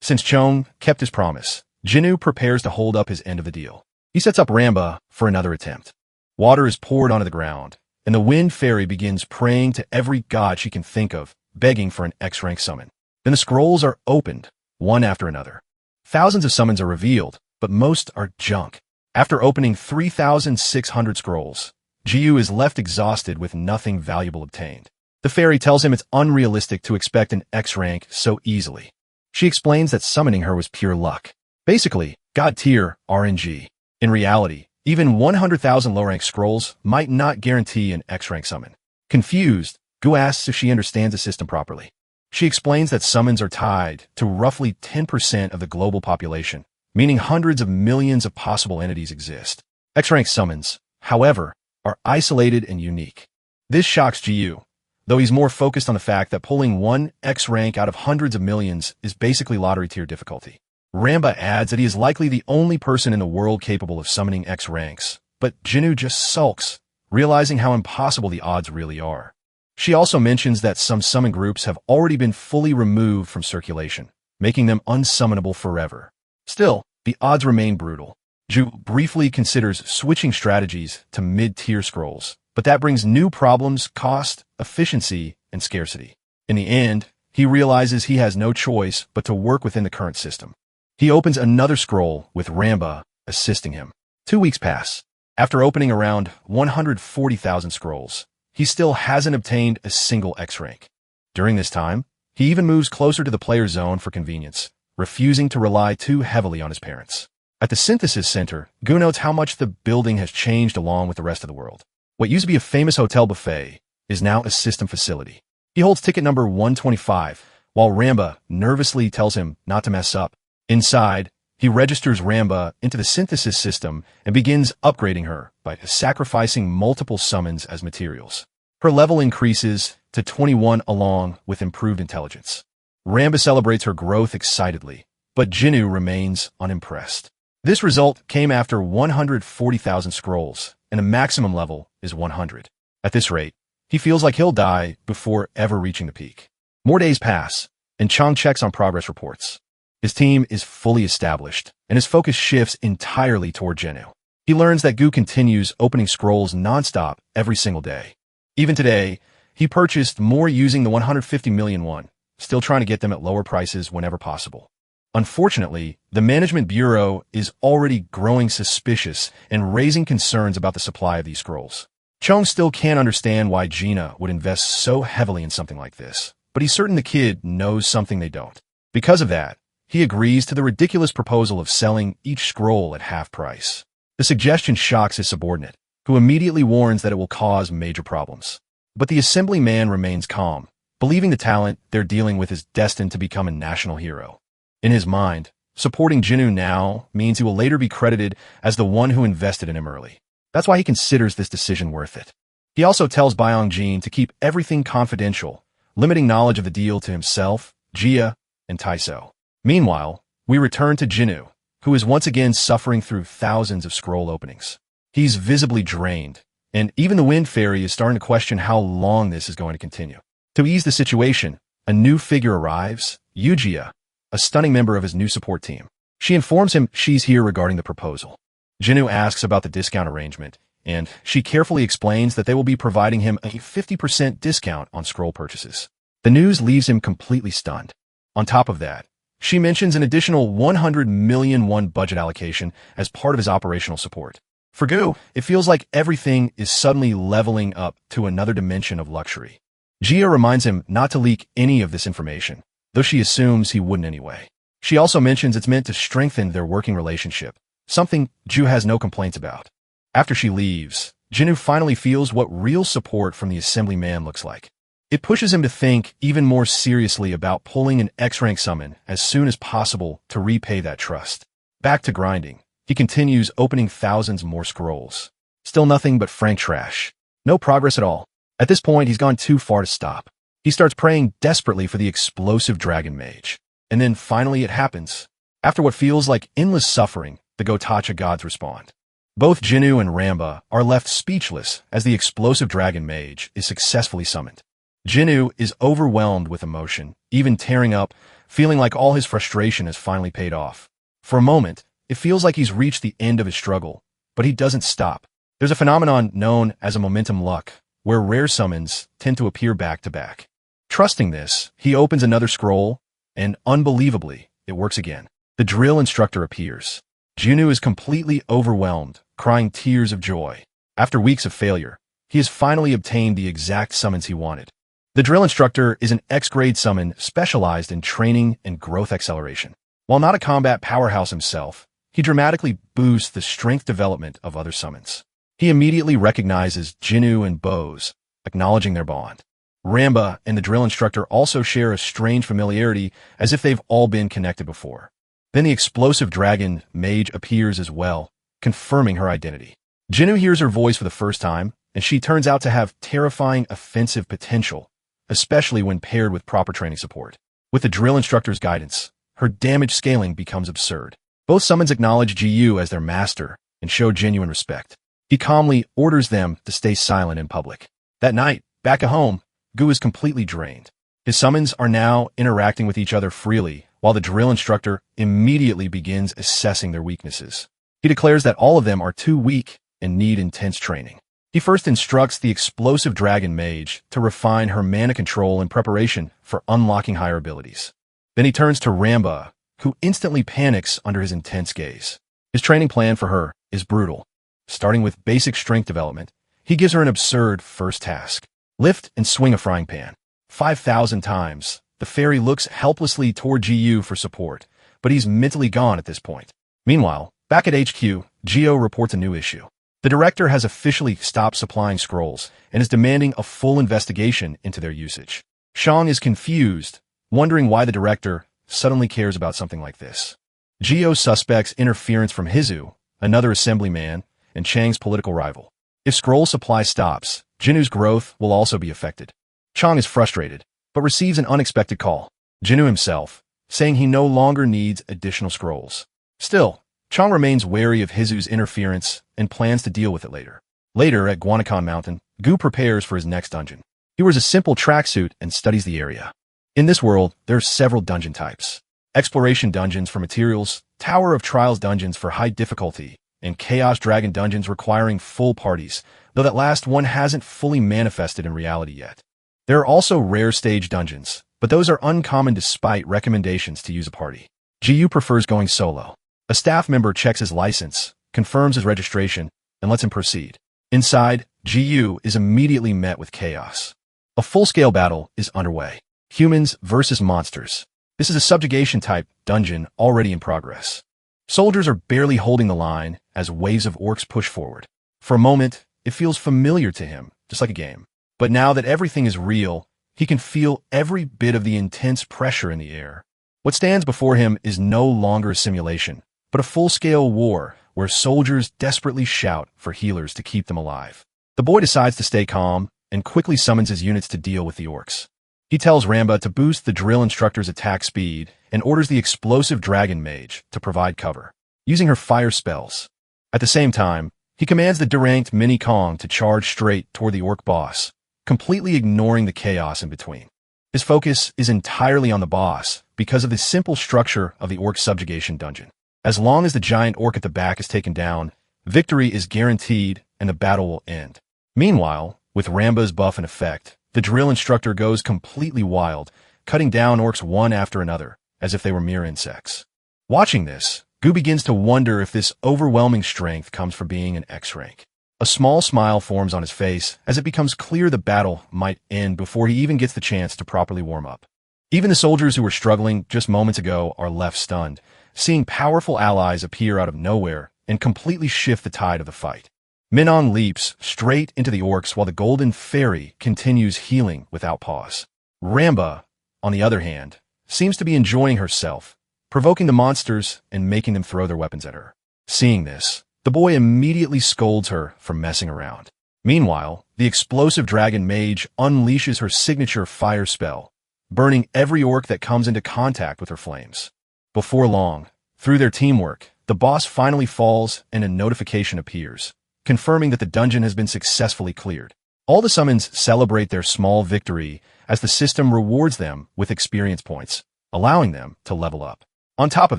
Since Chong kept his promise, Jinwoo prepares to hold up his end of the deal. He sets up Ramba for another attempt. Water is poured onto the ground, and the Wind Fairy begins praying to every god she can think of, begging for an X-rank summon. Then the scrolls are opened, one after another. Thousands of summons are revealed, but most are junk. After opening 3,600 scrolls, Jiyu is left exhausted with nothing valuable obtained. The fairy tells him it's unrealistic to expect an X-rank so easily. She explains that summoning her was pure luck. Basically, God-tier RNG. In reality, even 100,000 low-rank scrolls might not guarantee an X-rank summon. Confused, Gu asks if she understands the system properly. She explains that summons are tied to roughly 10% of the global population, meaning hundreds of millions of possible entities exist. X-rank summons, however, are isolated and unique. This shocks Jiyu, though he's more focused on the fact that pulling one X-rank out of hundreds of millions is basically lottery-tier difficulty. Ramba adds that he is likely the only person in the world capable of summoning X-ranks, but Jinwoo just sulks, realizing how impossible the odds really are. She also mentions that some summon groups have already been fully removed from circulation, making them unsummonable forever. Still, the odds remain brutal. Ju briefly considers switching strategies to mid-tier scrolls, but that brings new problems, cost, efficiency, and scarcity. In the end, he realizes he has no choice but to work within the current system. He opens another scroll with Ramba assisting him. 2 weeks pass. After opening around 140,000 scrolls, he still hasn't obtained a single X-rank. During this time, he even moves closer to the player zone for convenience, refusing to rely too heavily on his parents. At the Synthesis Center, Gu notes how much the building has changed along with the rest of the world. What used to be a famous hotel buffet is now a system facility. He holds ticket number 125, while Ramba nervously tells him not to mess up. Inside, he registers Ramba into the synthesis system and begins upgrading her by sacrificing multiple summons as materials. Her level increases to 21 along with improved intelligence. Ramba celebrates her growth excitedly, but Jinwoo remains unimpressed. This result came after 140,000 scrolls, and the maximum level is 100. At this rate, he feels like he'll die before ever reaching the peak. More days pass, and Chong checks on progress reports. His team is fully established, and his focus shifts entirely toward Jinwoo. He learns that Gu continues opening scrolls nonstop every single day. Even today, he purchased more using the 150 million won, still trying to get them at lower prices whenever possible. Unfortunately, the Management Bureau is already growing suspicious and raising concerns about the supply of these scrolls. Chong still can't understand why Gina would invest so heavily in something like this, but he's certain the kid knows something they don't. Because of that, he agrees to the ridiculous proposal of selling each scroll at half price. The suggestion shocks his subordinate, who immediately warns that it will cause major problems. But the assemblyman remains calm, believing the talent they're dealing with is destined to become a national hero. In his mind, supporting Jinwoo now means he will later be credited as the one who invested in him early. That's why he considers this decision worth it. He also tells Byung-jin to keep everything confidential, limiting knowledge of the deal to himself, Jia, and Taiso. Meanwhile, we return to Jinwoo, who is once again suffering through thousands of scroll openings. He's visibly drained, and even the Wind Fairy is starting to question how long this is going to continue. To ease the situation, a new figure arrives, Yujia, a stunning member of his new support team. She informs him she's here regarding the proposal. Jinwoo asks about the discount arrangement, and she carefully explains that they will be providing him a 50% discount on scroll purchases. The news leaves him completely stunned. On top of that, she mentions an additional 100 million won budget allocation as part of his operational support. For Gu, it feels like everything is suddenly leveling up to another dimension of luxury. Jia reminds him not to leak any of this information, though she assumes he wouldn't anyway. She also mentions it's meant to strengthen their working relationship, something Ju has no complaints about. After she leaves, Jinwoo finally feels what real support from the Assemblyman looks like. It pushes him to think even more seriously about pulling an X-rank summon as soon as possible to repay that trust. Back to grinding, he continues opening thousands more scrolls. Still nothing but frank trash. No progress at all. At this point, he's gone too far to stop. He starts praying desperately for the explosive dragon mage. And then finally it happens. After what feels like endless suffering, the Gotacha gods respond. Both Jinwoo and Ramba are left speechless as the explosive dragon mage is successfully summoned. Jinwoo is overwhelmed with emotion, even tearing up, feeling like all his frustration has finally paid off. For a moment, it feels like he's reached the end of his struggle, but he doesn't stop. There's a phenomenon known as a momentum luck, where rare summons tend to appear back to back. Trusting this, he opens another scroll, and unbelievably, it works again. The drill instructor appears. Jinwoo is completely overwhelmed, crying tears of joy. After weeks of failure, he has finally obtained the exact summons he wanted. The drill instructor is an X-grade summon specialized in training and growth acceleration. While not a combat powerhouse himself, he dramatically boosts the strength development of other summons. He immediately recognizes Jinwoo and Bose, acknowledging their bond. Ramba and the drill instructor also share a strange familiarity, as if they've all been connected before. Then the explosive dragon mage appears as well, confirming her identity. Jinwoo hears her voice for the first time, and she turns out to have terrifying offensive potential, especially when paired with proper training support. With the drill instructor's guidance, her damage scaling becomes absurd. Both summons acknowledge Jiyu as their master and show genuine respect. He calmly orders them to stay silent in public. That night, back at home, Gu is completely drained. His summons are now interacting with each other freely, while the drill instructor immediately begins assessing their weaknesses. He declares that all of them are too weak and need intense training. He first instructs the explosive dragon mage to refine her mana control in preparation for unlocking higher abilities. Then he turns to Ramba, who instantly panics under his intense gaze. His training plan for her is brutal. Starting with basic strength development, he gives her an absurd first task. Lift and swing a frying pan. 5,000 times. The fairy looks helplessly toward Jiyu for support, but he's mentally gone at this point. Meanwhile, back at HQ, Geo reports a new issue. The director has officially stopped supplying scrolls and is demanding a full investigation into their usage. Shang is confused, wondering why the director suddenly cares about something like this. Geo suspects interference from Hizu, another assemblyman, and Chang's political rival. If scroll supply stops, Jinwoo's growth will also be affected. Chang is frustrated, but receives an unexpected call. Jinwoo himself, saying he no longer needs additional scrolls. Still, Chang remains wary of Hizu's interference and plans to deal with it later. Later, at Guanacan Mountain, Gu prepares for his next dungeon. He wears a simple tracksuit and studies the area. In this world, there are several dungeon types. Exploration dungeons for materials, Tower of Trials dungeons for high difficulty, and Chaos Dragon dungeons requiring full parties, though that last one hasn't fully manifested in reality yet. There are also rare stage dungeons, but those are uncommon despite recommendations to use a party. Jiyu prefers going solo. A staff member checks his license, confirms his registration, and lets him proceed. Inside, Jiyu is immediately met with chaos. A full-scale battle is underway. Humans versus monsters. This is a subjugation-type dungeon already in progress. Soldiers are barely holding the line as waves of orcs push forward. For a moment, it feels familiar to him, just like a game. But now that everything is real, he can feel every bit of the intense pressure in the air. What stands before him is no longer a simulation, but a full-scale war where soldiers desperately shout for healers to keep them alive. The boy decides to stay calm and quickly summons his units to deal with the orcs. He tells Ramba to boost the drill instructor's attack speed and orders the explosive dragon mage to provide cover, using her fire spells. At the same time, he commands the deranked Mini Kong to charge straight toward the orc boss, completely ignoring the chaos in between. His focus is entirely on the boss because of the simple structure of the orc subjugation dungeon. As long as the giant orc at the back is taken down, victory is guaranteed and the battle will end. Meanwhile, with Ramba's buff in effect, the drill instructor goes completely wild, cutting down orcs one after another, as if they were mere insects. Watching this, Gu begins to wonder if this overwhelming strength comes from being an X-rank. A small smile forms on his face as it becomes clear the battle might end before he even gets the chance to properly warm up. Even the soldiers who were struggling just moments ago are left stunned, seeing powerful allies appear out of nowhere and completely shift the tide of the fight. Minong leaps straight into the orcs while the Golden Fairy continues healing without pause. Ramba, on the other hand, seems to be enjoying herself, provoking the monsters and making them throw their weapons at her. Seeing this, the boy immediately scolds her for messing around. Meanwhile, the explosive dragon mage unleashes her signature fire spell, burning every orc that comes into contact with her flames. Before long, through their teamwork, the boss finally falls and a notification appears, confirming that the dungeon has been successfully cleared. All the summons celebrate their small victory as the system rewards them with experience points, allowing them to level up. On top of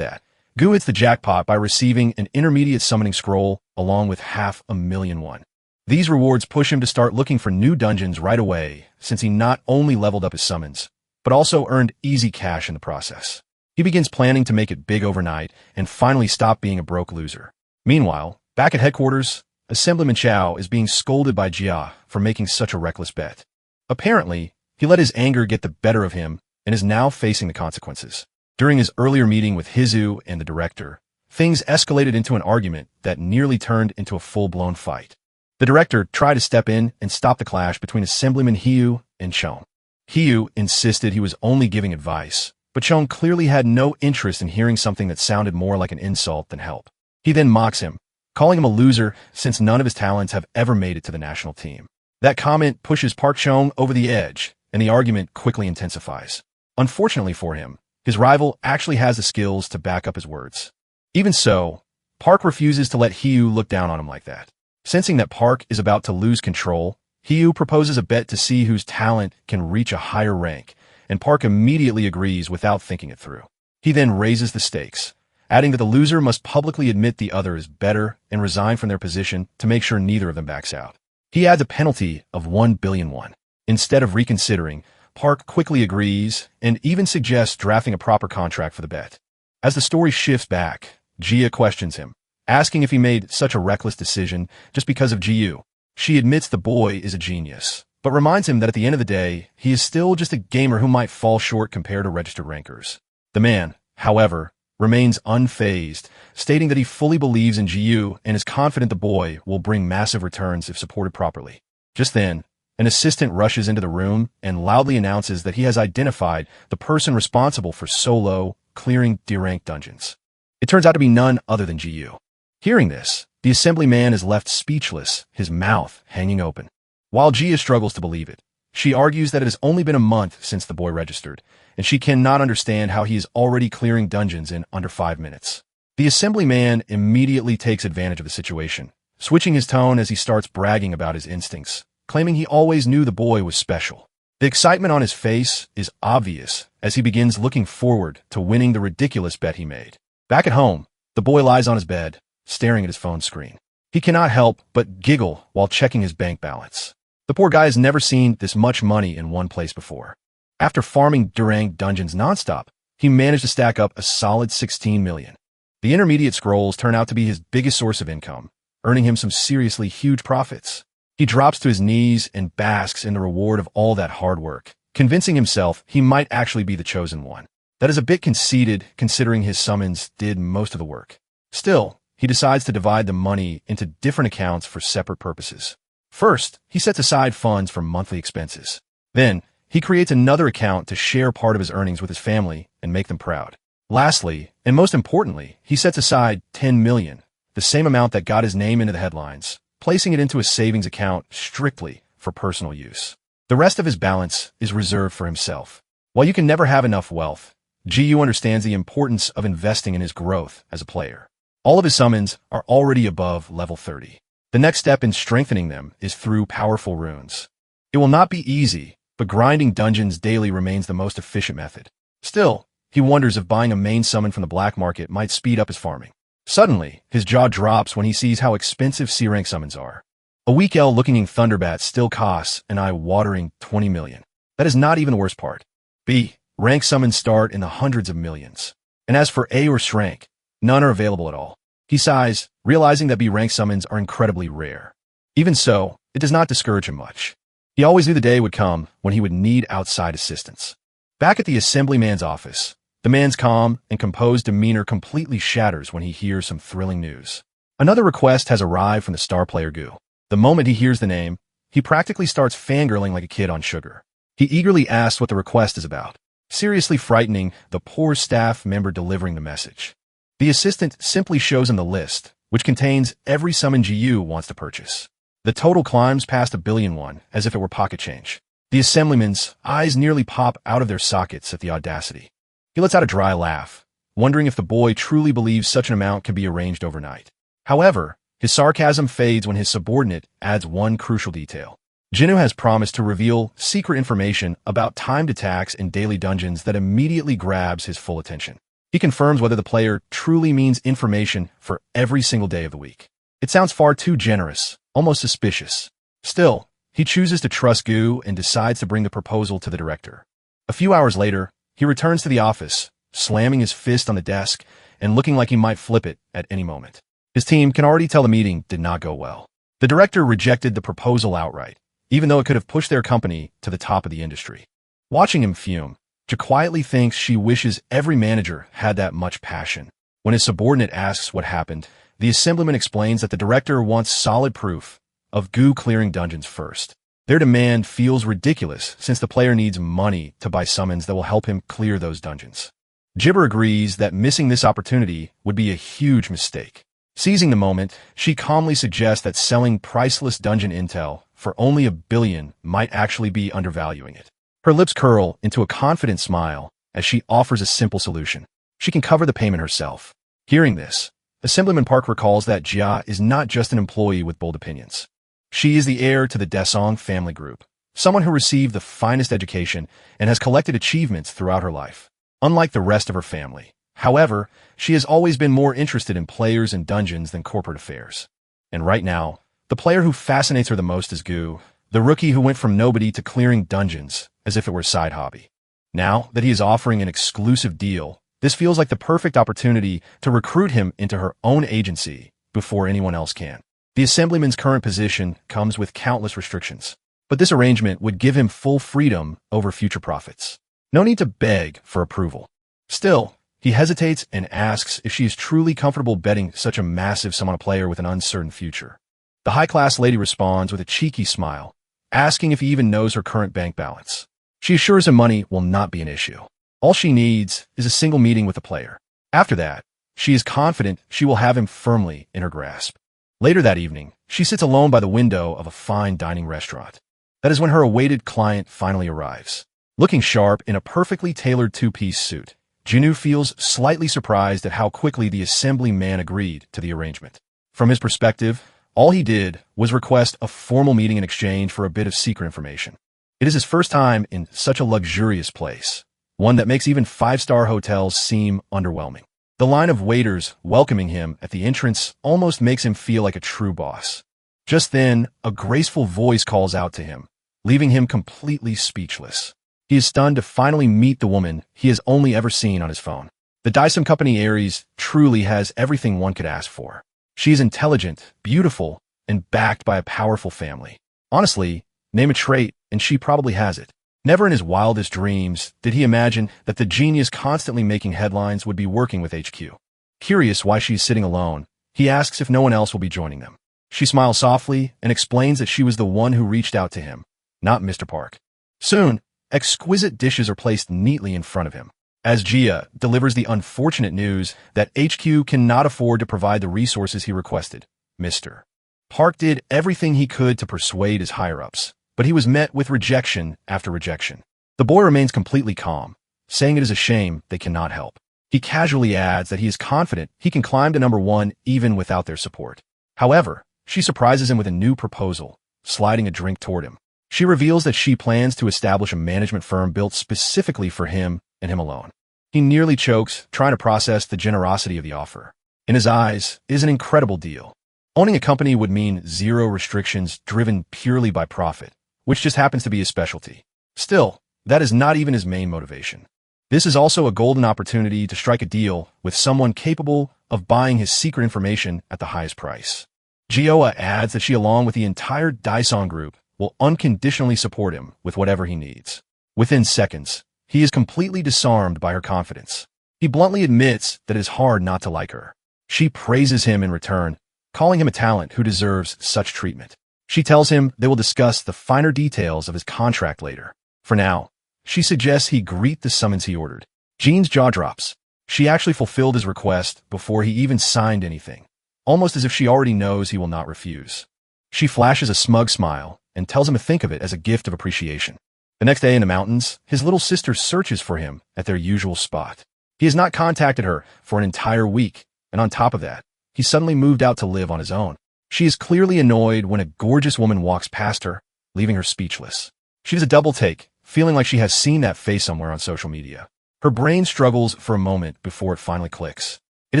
that, Gu hits the jackpot by receiving an intermediate summoning scroll along with 500,001. These rewards push him to start looking for new dungeons right away, since he not only leveled up his summons, but also earned easy cash in the process. He begins planning to make it big overnight and finally stop being a broke loser. Meanwhile, back at headquarters, Assemblyman Chao is being scolded by Jia for making such a reckless bet. Apparently, he let his anger get the better of him and is now facing the consequences. During his earlier meeting with Hizu and the director, things escalated into an argument that nearly turned into a full-blown fight. The director tried to step in and stop the clash between Assemblyman Hiu and Chong. Hiu insisted he was only giving advice, but Chong clearly had no interest in hearing something that sounded more like an insult than help. He then mocks him, calling him a loser since none of his talents have ever made it to the national team. That comment pushes Park Chong over the edge, and the argument quickly intensifies. Unfortunately for him, his rival actually has the skills to back up his words. Even so, Park refuses to let Hiu look down on him like that. Sensing that Park is about to lose control, Hiu proposes a bet to see whose talent can reach a higher rank, and Park immediately agrees without thinking it through. He then raises the stakes, adding that the loser must publicly admit the other is better and resign from their position to make sure neither of them backs out. He adds a penalty of 1 billion won. Instead of reconsidering, Park quickly agrees and even suggests drafting a proper contract for the bet. As the story shifts back, Jia questions him, asking if he made such a reckless decision just because of Jiyu. She admits the boy is a genius, but reminds him that at the end of the day, he is still just a gamer who might fall short compared to registered rankers. The man, however, remains unfazed, stating that he fully believes in Jiyu and is confident the boy will bring massive returns if supported properly. Just then, an assistant rushes into the room and loudly announces that he has identified the person responsible for solo clearing D-rank dungeons. It turns out to be none other than Jiyu. Hearing this, the assemblyman is left speechless, his mouth hanging open. While Jia struggles to believe it, she argues that it has only been a month since the boy registered, and she cannot understand how he is already clearing dungeons in under 5 minutes. The assemblyman immediately takes advantage of the situation, switching his tone as he starts bragging about his instincts, claiming he always knew the boy was special. The excitement on his face is obvious as he begins looking forward to winning the ridiculous bet he made. Back at home, the boy lies on his bed, staring at his phone screen. He cannot help but giggle while checking his bank balance. The poor guy has never seen this much money in one place before. After farming D-rank dungeons nonstop, he managed to stack up a solid 16 million. The intermediate scrolls turn out to be his biggest source of income, earning him some seriously huge profits. He drops to his knees and basks in the reward of all that hard work, convincing himself he might actually be the chosen one. That is a bit conceited, considering his summons did most of the work. Still, he decides to divide the money into different accounts for separate purposes. First, he sets aside funds for monthly expenses. Then, he creates another account to share part of his earnings with his family and make them proud. Lastly, and most importantly, he sets aside 10 million, the same amount that got his name into the headlines, placing it into a savings account strictly for personal use. The rest of his balance is reserved for himself. While you can never have enough wealth, Jiyu understands the importance of investing in his growth as a player. All of his summons are already above level 30. The next step in strengthening them is through powerful runes. It will not be easy, but grinding dungeons daily remains the most efficient method. Still, he wonders if buying a main summon from the black market might speed up his farming. Suddenly, his jaw drops when he sees how expensive C-rank summons are. A weak L-looking Thunderbat still costs an eye-watering 20 million. That is not even the worst part. B. Rank summons start in the hundreds of millions. And as for A or Shrank, none are available at all. He sighs, realizing that B-rank summons are incredibly rare. Even so, it does not discourage him much. He always knew the day would come when he would need outside assistance. Back at the assemblyman's office, the man's calm and composed demeanor completely shatters when he hears some thrilling news. Another request has arrived from the star player Gu. The moment he hears the name, he practically starts fangirling like a kid on sugar. He eagerly asks what the request is about, seriously frightening the poor staff member delivering the message. The assistant simply shows him the list, which contains every summon GU wants to purchase. The total climbs past 1,000,000,001, as if it were pocket change. The assemblyman's eyes nearly pop out of their sockets at the audacity. He lets out a dry laugh, wondering if the boy truly believes such an amount can be arranged overnight. However, his sarcasm fades when his subordinate adds one crucial detail. Jinwoo has promised to reveal secret information about timed attacks in daily dungeons that immediately grabs his full attention. He confirms whether the player truly means information for every single day of the week. It sounds far too generous, almost suspicious. Still, he chooses to trust Gu and decides to bring the proposal to the director. A few hours later, he returns to the office, slamming his fist on the desk and looking like he might flip it at any moment. His team can already tell the meeting did not go well. The director rejected the proposal outright, even though it could have pushed their company to the top of the industry. Watching him fume, Ja quietly thinks she wishes every manager had that much passion. When his subordinate asks what happened, the assemblyman explains that the director wants solid proof of Gu clearing dungeons first. Their demand feels ridiculous since the player needs money to buy summons that will help him clear those dungeons. Jibber agrees that missing this opportunity would be a huge mistake. Seizing the moment, she calmly suggests that selling priceless dungeon intel for only 1,000,000,000 might actually be undervaluing it. Her lips curl into a confident smile as she offers a simple solution. She can cover the payment herself. Hearing this, Assemblyman Park recalls that Jia is not just an employee with bold opinions. She is the heir to the Daesung family group, someone who received the finest education and has collected achievements throughout her life. Unlike the rest of her family, however, she has always been more interested in players and dungeons than corporate affairs. And right now, the player who fascinates her the most is Gu, the rookie who went from nobody to clearing dungeons as if it were a side hobby. Now that he is offering an exclusive deal, this feels like the perfect opportunity to recruit him into her own agency before anyone else can. The assemblyman's current position comes with countless restrictions, but this arrangement would give him full freedom over future profits. No need to beg for approval. Still, he hesitates and asks if she is truly comfortable betting such a massive sum on a player with an uncertain future. The high-class lady responds with a cheeky smile, asking if he even knows her current bank balance. She assures him money will not be an issue. All she needs is a single meeting with the player. After that, she is confident she will have him firmly in her grasp. Later that evening, she sits alone by the window of a fine dining restaurant. That is when her awaited client finally arrives. Looking sharp in a perfectly tailored two-piece suit, Jinwoo feels slightly surprised at how quickly the assemblyman agreed to the arrangement. From his perspective, all he did was request a formal meeting in exchange for a bit of secret information. It is his first time in such a luxurious place, one that makes even five-star hotels seem underwhelming. The line of waiters welcoming him at the entrance almost makes him feel like a true boss. Just then, a graceful voice calls out to him, leaving him completely speechless. He is stunned to finally meet the woman he has only ever seen on his phone. The Daesung Company Aries truly has everything one could ask for. She is intelligent, beautiful, and backed by a powerful family. Honestly, name a trait, and she probably has it. Never in his wildest dreams did he imagine that the genius constantly making headlines would be working with HQ. Curious why she is sitting alone, he asks if no one else will be joining them. She smiles softly and explains that she was the one who reached out to him, not Mr. Park. Soon, exquisite dishes are placed neatly in front of him. As Jia delivers the unfortunate news that HQ cannot afford to provide the resources he requested, Mr. Park did everything he could to persuade his higher-ups, but he was met with rejection after rejection. The boy remains completely calm, saying it is a shame they cannot help. He casually adds that he is confident he can climb to number 1 even without their support. However, she surprises him with a new proposal, sliding a drink toward him. She reveals that she plans to establish a management firm built specifically for him and him alone. He nearly chokes, trying to process the generosity of the offer. In his eyes, it is an incredible deal. Owning a company would mean zero restrictions driven purely by profit, which just happens to be his specialty. Still, that is not even his main motivation. This is also a golden opportunity to strike a deal with someone capable of buying his secret information at the highest price. Jioa adds that she, along with the entire Daesung group, will unconditionally support him with whatever he needs. Within seconds, he is completely disarmed by her confidence. He bluntly admits that it is hard not to like her. She praises him in return, calling him a talent who deserves such treatment. She tells him they will discuss the finer details of his contract later. For now, she suggests he greet the summons he ordered. Jean's jaw drops. She actually fulfilled his request before he even signed anything, almost as if she already knows he will not refuse. She flashes a smug smile and tells him to think of it as a gift of appreciation. The next day in the mountains, his little sister searches for him at their usual spot. He has not contacted her for an entire week, and on top of that, he suddenly moved out to live on his own. She is clearly annoyed when a gorgeous woman walks past her, leaving her speechless. She does a double take, feeling like she has seen that face somewhere on social media. Her brain struggles for a moment before it finally clicks. It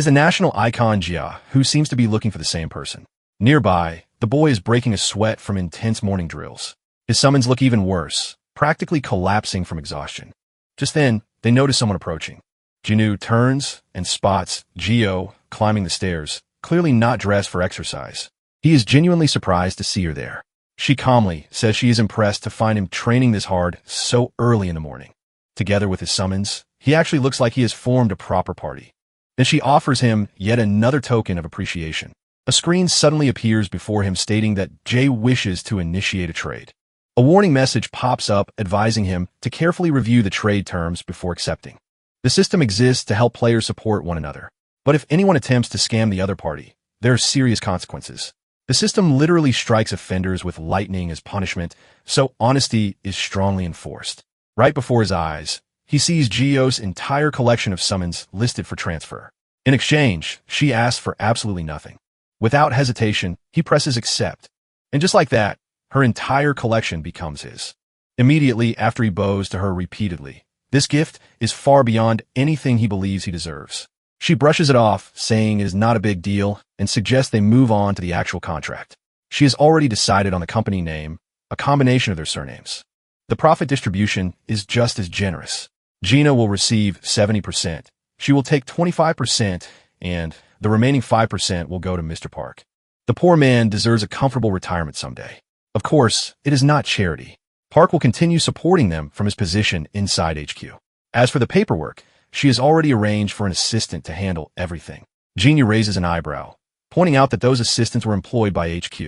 is the national icon Jia, who seems to be looking for the same person. Nearby, the boy is breaking a sweat from intense morning drills. His summons look even worse, practically collapsing from exhaustion. Just then, they notice someone approaching. Jinu turns and spots Gio climbing the stairs, clearly not dressed for exercise. He is genuinely surprised to see her there. She calmly says she is impressed to find him training this hard so early in the morning. Together with his summons, he actually looks like he has formed a proper party. Then she offers him yet another token of appreciation. A screen suddenly appears before him stating that Jay wishes to initiate a trade. A warning message pops up advising him to carefully review the trade terms before accepting. The system exists to help players support one another. But if anyone attempts to scam the other party, there are serious consequences. The system literally strikes offenders with lightning as punishment, so honesty is strongly enforced. Right before his eyes, he sees Gio's entire collection of summons listed for transfer. In exchange, she asks for absolutely nothing. Without hesitation, he presses accept. And just like that, her entire collection becomes his. Immediately after he bows to her repeatedly, this gift is far beyond anything he believes he deserves. She brushes it off, saying it is not a big deal, and suggests they move on to the actual contract. She has already decided on the company name, a combination of their surnames. The profit distribution is just as generous. Gina will receive 70%. She will take 25%, and the remaining 5% will go to Mr. Park. The poor man deserves a comfortable retirement someday. Of course, it is not charity. Park will continue supporting them from his position inside HQ. As for the paperwork, she has already arranged for an assistant to handle everything. Gina raises an eyebrow, pointing out that those assistants were employed by HQ.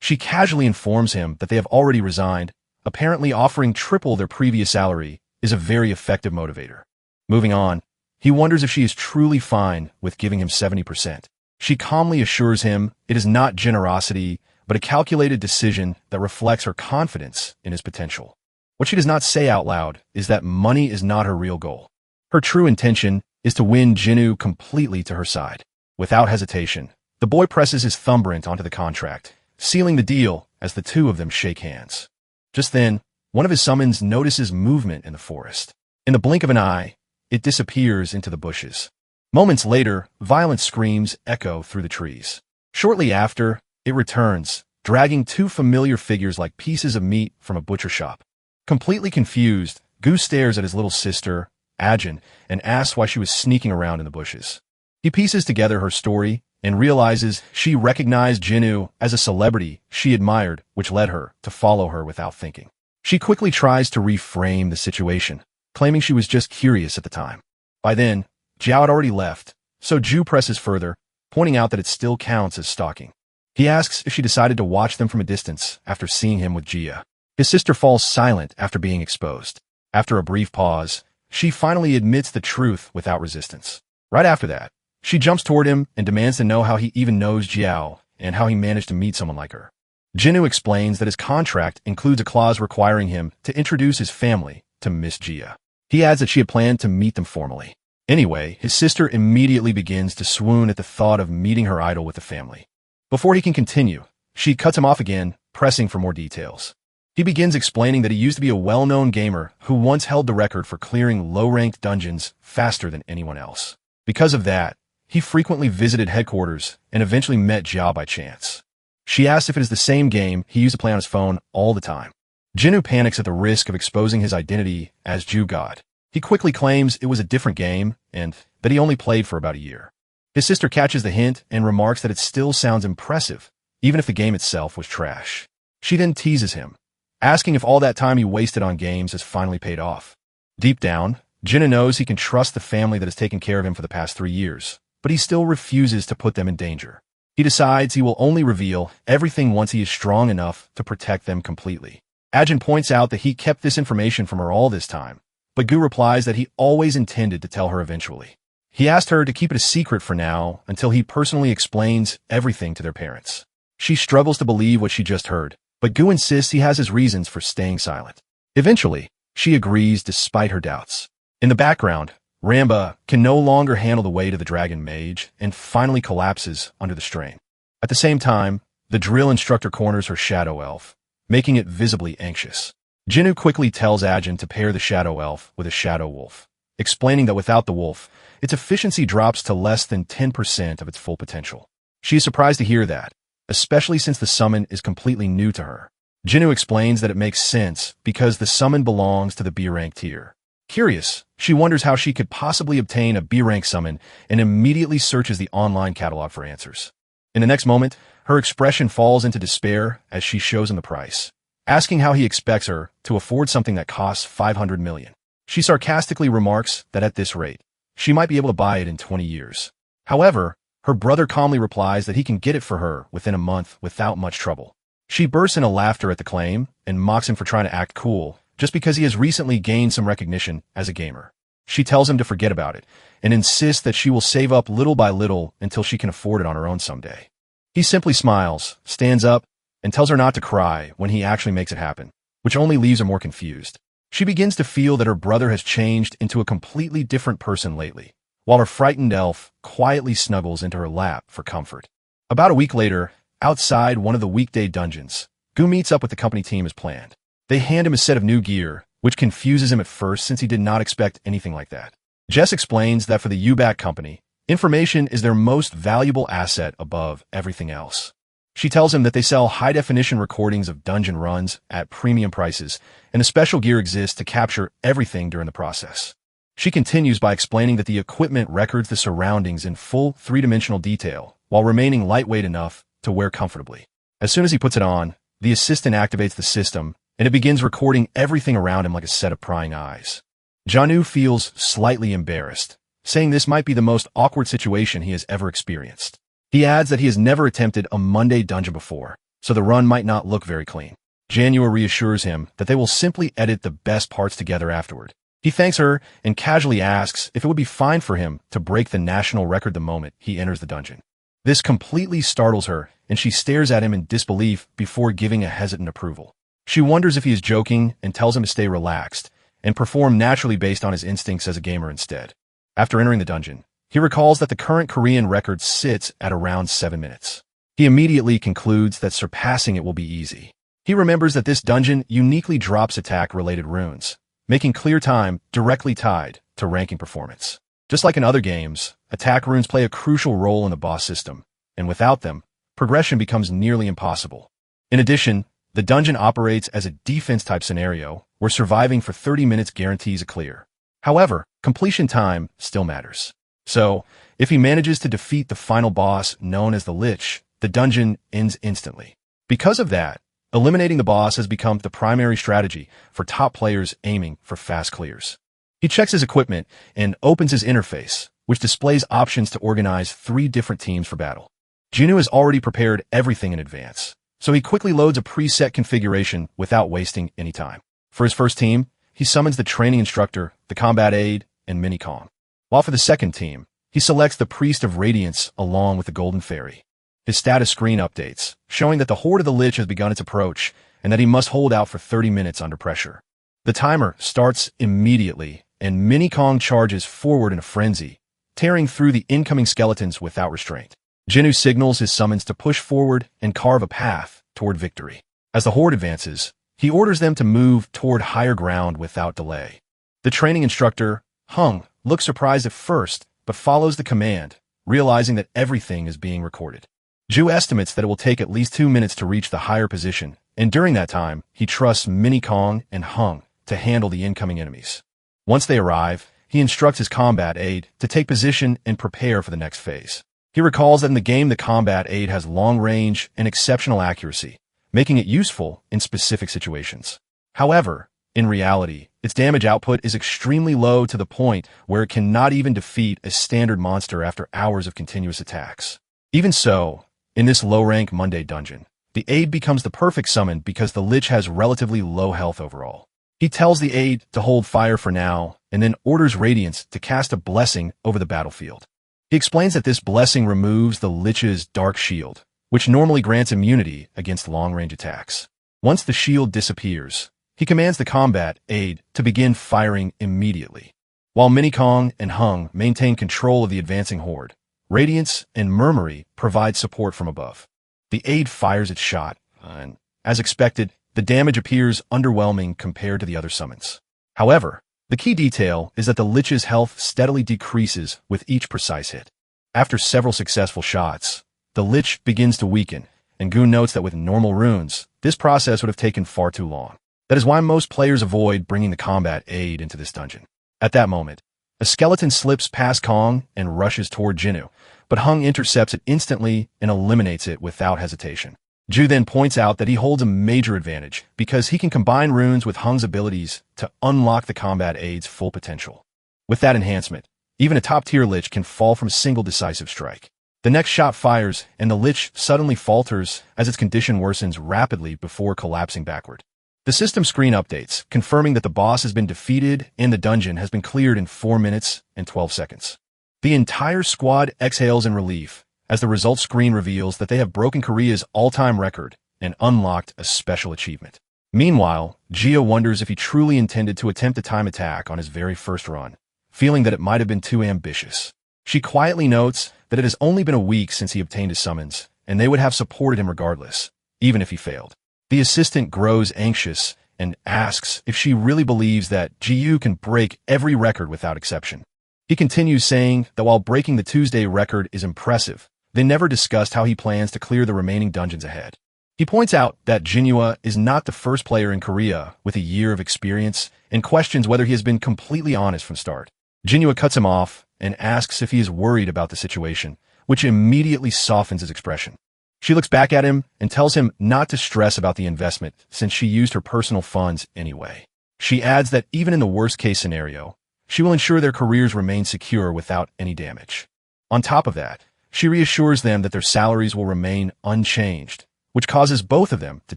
She casually informs him that they have already resigned. Apparently offering triple their previous salary is a very effective motivator. Moving on, he wonders if she is truly fine with giving him 70%. She calmly assures him it is not generosity, but a calculated decision that reflects her confidence in his potential. What she does not say out loud is that money is not her real goal. Her true intention is to win Jinu completely to her side. Without hesitation, the boy presses his thumbprint onto the contract, sealing the deal as the two of them shake hands. Just then, one of his summons notices movement in the forest. In the blink of an eye, it disappears into the bushes. Moments later, violent screams echo through the trees. Shortly after, it returns, dragging two familiar figures like pieces of meat from a butcher shop. Completely confused, Goose stares at his little sister, Ajin, and asks why she was sneaking around in the bushes. He pieces together her story and realizes she recognized Jinu as a celebrity she admired, which led her to follow her without thinking. She quickly tries to reframe the situation, claiming she was just curious at the time. By then, Jiao had already left, so Ju presses further, pointing out that it still counts as stalking. He asks if she decided to watch them from a distance after seeing him with Jia. His sister falls silent after being exposed. After a brief pause, she finally admits the truth without resistance. Right after that, she jumps toward him and demands to know how he even knows Jiao and how he managed to meet someone like her. Jinu explains that his contract includes a clause requiring him to introduce his family to Miss Jia. He adds that she had planned to meet them formally. Anyway, his sister immediately begins to swoon at the thought of meeting her idol with the family. Before he can continue, she cuts him off again, pressing for more details. He begins explaining that he used to be a well-known gamer who once held the record for clearing low-ranked dungeons faster than anyone else. Because of that, he frequently visited headquarters and eventually met Jia by chance. She asks if it is the same game he used to play on his phone all the time. Jinu panics at the risk of exposing his identity as Jew God. He quickly claims it was a different game and that he only played for about a year. His sister catches the hint and remarks that it still sounds impressive, even if the game itself was trash. She then teases him, asking if all that time he wasted on games has finally paid off. Deep down, Jinna knows he can trust the family that has taken care of him for the past 3 years, but he still refuses to put them in danger. He decides he will only reveal everything once he is strong enough to protect them completely. Ajin points out that he kept this information from her all this time, but Gu replies that he always intended to tell her eventually. He asked her to keep it a secret for now until he personally explains everything to their parents. She struggles to believe what she just heard, but Gu insists he has his reasons for staying silent. Eventually, she agrees despite her doubts. In the background, Ramba can no longer handle the weight of the dragon mage and finally collapses under the strain. At the same time, the drill instructor corners her shadow elf, making it visibly anxious. Jinnu quickly tells Ajin to pair the shadow elf with a shadow wolf, explaining that without the wolf, its efficiency drops to less than 10% of its full potential. She is surprised to hear that, especially since the summon is completely new to her. Jinnu explains that it makes sense because the summon belongs to the B-rank tier. Curious, she wonders how she could possibly obtain a B-rank summon and immediately searches the online catalog for answers. In the next moment, her expression falls into despair as she shows him the price, asking how he expects her to afford something that costs 500 million. She sarcastically remarks that at this rate, she might be able to buy it in 20 years. However, her brother calmly replies that he can get it for her within a month without much trouble. She bursts into laughter at the claim and mocks him for trying to act cool just because he has recently gained some recognition as a gamer. She tells him to forget about it and insists that she will save up little by little until she can afford it on her own someday. He simply smiles, stands up, and tells her not to cry when he actually makes it happen, which only leaves her more confused. She begins to feel that her brother has changed into a completely different person lately, while her frightened elf quietly snuggles into her lap for comfort. About a week later, outside one of the weekday dungeons, Gu meets up with the company team as planned. They hand him a set of new gear, which confuses him at first since he did not expect anything like that. Jess explains that for the Awoke company, information is their most valuable asset above everything else. She tells him that they sell high-definition recordings of dungeon runs at premium prices, and a special gear exists to capture everything during the process. She continues by explaining that the equipment records the surroundings in full three-dimensional detail, while remaining lightweight enough to wear comfortably. As soon as he puts it on, the assistant activates the system, and it begins recording everything around him like a set of prying eyes. Janu feels slightly embarrassed, saying this might be the most awkward situation he has ever experienced. He adds that he has never attempted a Monday dungeon before, so the run might not look very clean. Janua reassures him that they will simply edit the best parts together afterward. He thanks her and casually asks if it would be fine for him to break the national record the moment he enters the dungeon. This completely startles her, and she stares at him in disbelief before giving a hesitant approval. She wonders if he is joking and tells him to stay relaxed and perform naturally based on his instincts as a gamer instead. After entering the dungeon, he recalls that the current Korean record sits at around 7 minutes. He immediately concludes that surpassing it will be easy. He remembers that this dungeon uniquely drops attack-related runes, making clear time directly tied to ranking performance. Just like in other games, attack runes play a crucial role in the boss system, and without them, progression becomes nearly impossible. In addition, the dungeon operates as a defense-type scenario where surviving for 30 minutes guarantees a clear. However, completion time still matters. So, if he manages to defeat the final boss known as the Lich, the dungeon ends instantly. Because of that, eliminating the boss has become the primary strategy for top players aiming for fast clears. He checks his equipment and opens his interface, which displays options to organize 3 different teams for battle. Jinu has already prepared everything in advance, so he quickly loads a preset configuration without wasting any time. For his first team, he summons the training instructor, the combat aide, and Mini-Kong. While for the second team, he selects the Priest of Radiance along with the Golden Fairy. His status screen updates, showing that the Horde of the Lich has begun its approach and that he must hold out for 30 minutes under pressure. The timer starts immediately, and Mini-Kong charges forward in a frenzy, tearing through the incoming skeletons without restraint. Jinu signals his summons to push forward and carve a path toward victory. As the Horde advances, he orders them to move toward higher ground without delay. The training instructor, Hung, looks surprised at first, but follows the command, realizing that everything is being recorded. Ju estimates that it will take at least 2 minutes to reach the higher position, and during that time, he trusts Mini-Kong and Hung to handle the incoming enemies. Once they arrive, he instructs his combat aide to take position and prepare for the next phase. He recalls that in the game the combat aide has long range and exceptional accuracy, making it useful in specific situations. However, In reality, its damage output is extremely low to the point where it cannot even defeat a standard monster after hours of continuous attacks. Even so, in this low-rank Monday dungeon, the aide becomes the perfect summon because the Lich has relatively low health overall. He tells the aide to hold fire for now, and then orders Radiance to cast a blessing over the battlefield. He explains that this blessing removes the Lich's dark shield, which normally grants immunity against long-range attacks. Once the shield disappears, he commands the combat aide to begin firing immediately. While Minikong and Hung maintain control of the advancing horde, Radiance and Murmury provide support from above. The aide fires its shot, and, as expected, the damage appears underwhelming compared to the other summons. However, the key detail is that the Lich's health steadily decreases with each precise hit. After several successful shots, the Lich begins to weaken, and Goon notes that with normal runes, this process would have taken far too long. That is why most players avoid bringing the combat aide into this dungeon. At that moment, a skeleton slips past Kong and rushes toward Jinnu, but Hung intercepts it instantly and eliminates it without hesitation. Ju then points out that he holds a major advantage because he can combine runes with Hung's abilities to unlock the combat aide's full potential. With that enhancement, even a top-tier Lich can fall from a single decisive strike. The next shot fires, and the Lich suddenly falters as its condition worsens rapidly before collapsing backward. The system screen updates, confirming that the boss has been defeated and the dungeon has been cleared in 4 minutes and 12 seconds. The entire squad exhales in relief as the results screen reveals that they have broken Korea's all-time record and unlocked a special achievement. Meanwhile, Gia wonders if he truly intended to attempt a time attack on his very first run, feeling that it might have been too ambitious. She quietly notes that it has only been a week since he obtained his summons, and they would have supported him regardless, even if he failed. The assistant grows anxious and asks if she really believes that Jiu can break every record without exception. He continues saying that while breaking the Tuesday record is impressive, they never discussed how he plans to clear the remaining dungeons ahead. He points out that Jinhua is not the first player in Korea with a year of experience and questions whether he has been completely honest from start. Jinhua cuts him off and asks if he is worried about the situation, which immediately softens his expression. She looks back at him and tells him not to stress about the investment since she used her personal funds anyway. She adds that even in the worst-case scenario, she will ensure their careers remain secure without any damage. On top of that, she reassures them that their salaries will remain unchanged, which causes both of them to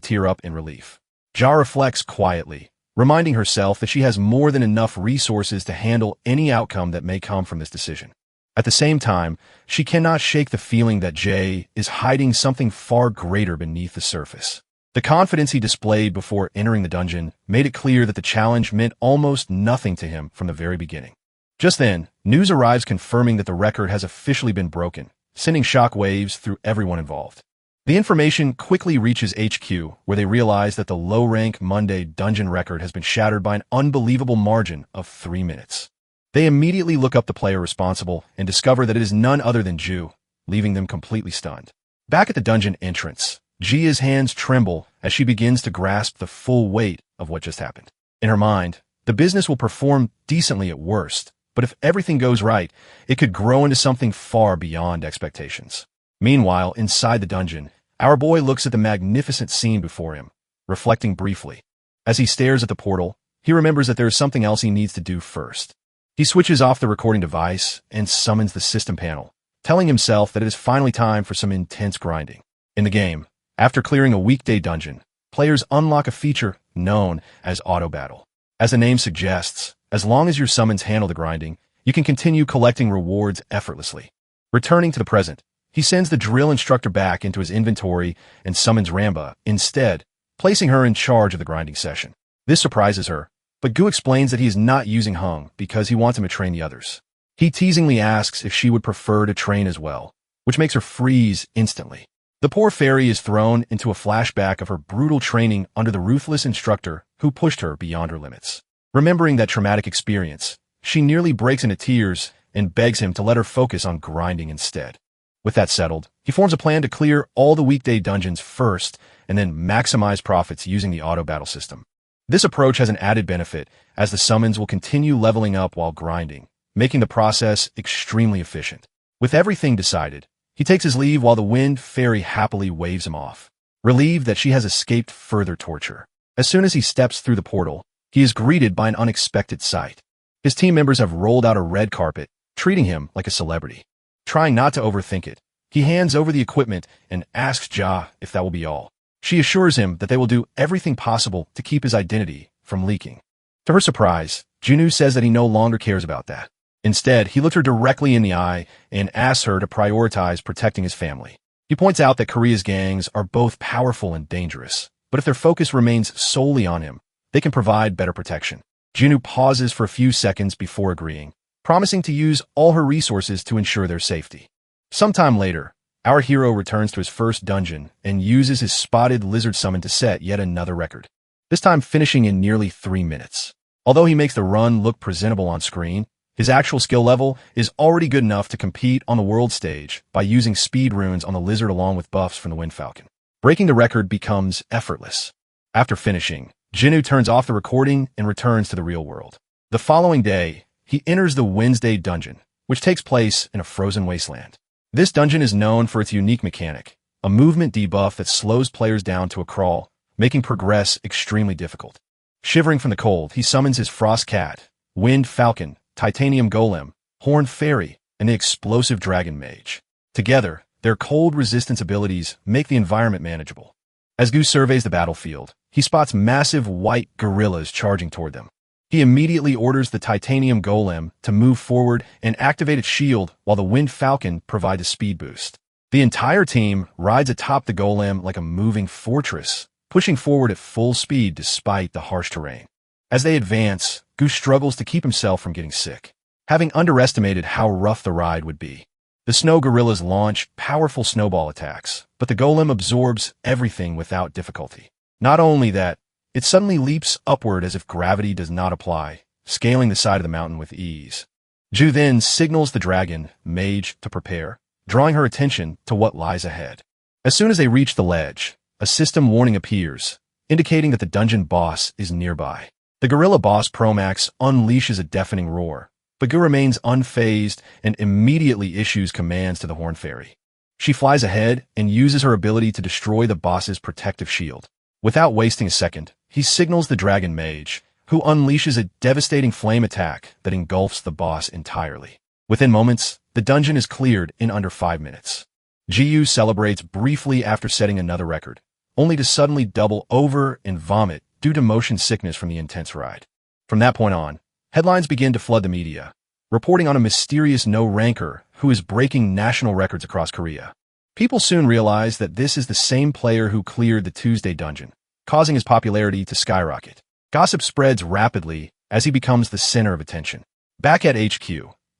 tear up in relief. Ja reflects quietly, reminding herself that she has more than enough resources to handle any outcome that may come from this decision. At the same time, she cannot shake the feeling that Jay is hiding something far greater beneath the surface. The confidence he displayed before entering the dungeon made it clear that the challenge meant almost nothing to him from the very beginning. Just then, news arrives confirming that the record has officially been broken, sending shock waves through everyone involved. The information quickly reaches HQ, where they realize that the low-rank Monday dungeon record has been shattered by an unbelievable margin of 3 minutes. They immediately look up the player responsible and discover that it is none other than Ju, leaving them completely stunned. Back at the dungeon entrance, Gia's hands tremble as she begins to grasp the full weight of what just happened. In her mind, the business will perform decently at worst, but if everything goes right, it could grow into something far beyond expectations. Meanwhile, inside the dungeon, our boy looks at the magnificent scene before him, reflecting briefly. As he stares at the portal, he remembers that there is something else he needs to do first. He switches off the recording device and summons the system panel, telling himself that it is finally time for some intense grinding. In the game, after clearing a weekday dungeon, players unlock a feature known as auto battle. As the name suggests, as long as your summons handle the grinding, you can continue collecting rewards effortlessly. Returning to the present, he sends the drill instructor back into his inventory and summons Ramba instead, placing her in charge of the grinding session. This surprises her, but Gu explains that he is not using Hung because he wants him to train the others. He teasingly asks if she would prefer to train as well, which makes her freeze instantly. The poor fairy is thrown into a flashback of her brutal training under the ruthless instructor who pushed her beyond her limits. Remembering that traumatic experience, she nearly breaks into tears and begs him to let her focus on grinding instead. With that settled, he forms a plan to clear all the weekday dungeons first and then maximize profits using the auto battle system. This approach has an added benefit, as the summons will continue leveling up while grinding, making the process extremely efficient. With everything decided, he takes his leave while the wind fairy happily waves him off, relieved that she has escaped further torture. As soon as he steps through the portal, he is greeted by an unexpected sight. His team members have rolled out a red carpet, treating him like a celebrity. Trying not to overthink it, he hands over the equipment and asks Ja if that will be all. She assures him that they will do everything possible to keep his identity from leaking. To her surprise, Junwoo says that he no longer cares about that. Instead, he looked her directly in the eye and asks her to prioritize protecting his family. He points out that Korea's gangs are both powerful and dangerous, but if their focus remains solely on him, they can provide better protection. Junwoo pauses for a few seconds before agreeing, promising to use all her resources to ensure their safety. Sometime later, our hero returns to his first dungeon and uses his spotted lizard summon to set yet another record, this time finishing in nearly 3 minutes. Although he makes the run look presentable on screen, his actual skill level is already good enough to compete on the world stage by using speed runes on the lizard along with buffs from the Wind Falcon. Breaking the record becomes effortless. After finishing, Junwoo turns off the recording and returns to the real world. The following day, he enters the Wednesday dungeon, which takes place in a frozen wasteland. This dungeon is known for its unique mechanic, a movement debuff that slows players down to a crawl, making progress extremely difficult. Shivering from the cold, he summons his Frost Cat, Wind Falcon, Titanium Golem, Horn Fairy, and the Explosive Dragon Mage. Together, their cold resistance abilities make the environment manageable. As Gu surveys the battlefield, he spots massive white gorillas charging toward them. He immediately orders the Titanium Golem to move forward and activate its shield while the Wind Falcon provides a speed boost. The entire team rides atop the Golem like a moving fortress, pushing forward at full speed despite the harsh terrain. As they advance, Gu struggles to keep himself from getting sick, having underestimated how rough the ride would be. The snow gorillas launch powerful snowball attacks, but the golem absorbs everything without difficulty. Not only that, it suddenly leaps upward as if gravity does not apply, scaling the side of the mountain with ease. Ju then signals the dragon mage to prepare, drawing her attention to what lies ahead. As soon as they reach the ledge, a system warning appears, indicating that the dungeon boss is nearby. The gorilla boss Promax unleashes a deafening roar, but Gu remains unfazed and immediately issues commands to the Horn Fairy. She flies ahead and uses her ability to destroy the boss's protective shield. Without wasting a second, he signals the Dragon Mage, who unleashes a devastating flame attack that engulfs the boss entirely. Within moments, the dungeon is cleared in under 5 minutes. Gu celebrates briefly after setting another record, only to suddenly double over and vomit due to motion sickness from the intense ride. From that point on, headlines begin to flood the media, reporting on a mysterious no-ranker who is breaking national records across Korea. People soon realize that this is the same player who cleared the Tuesday dungeon, causing his popularity to skyrocket. Gossip spreads rapidly as he becomes the center of attention. Back at HQ,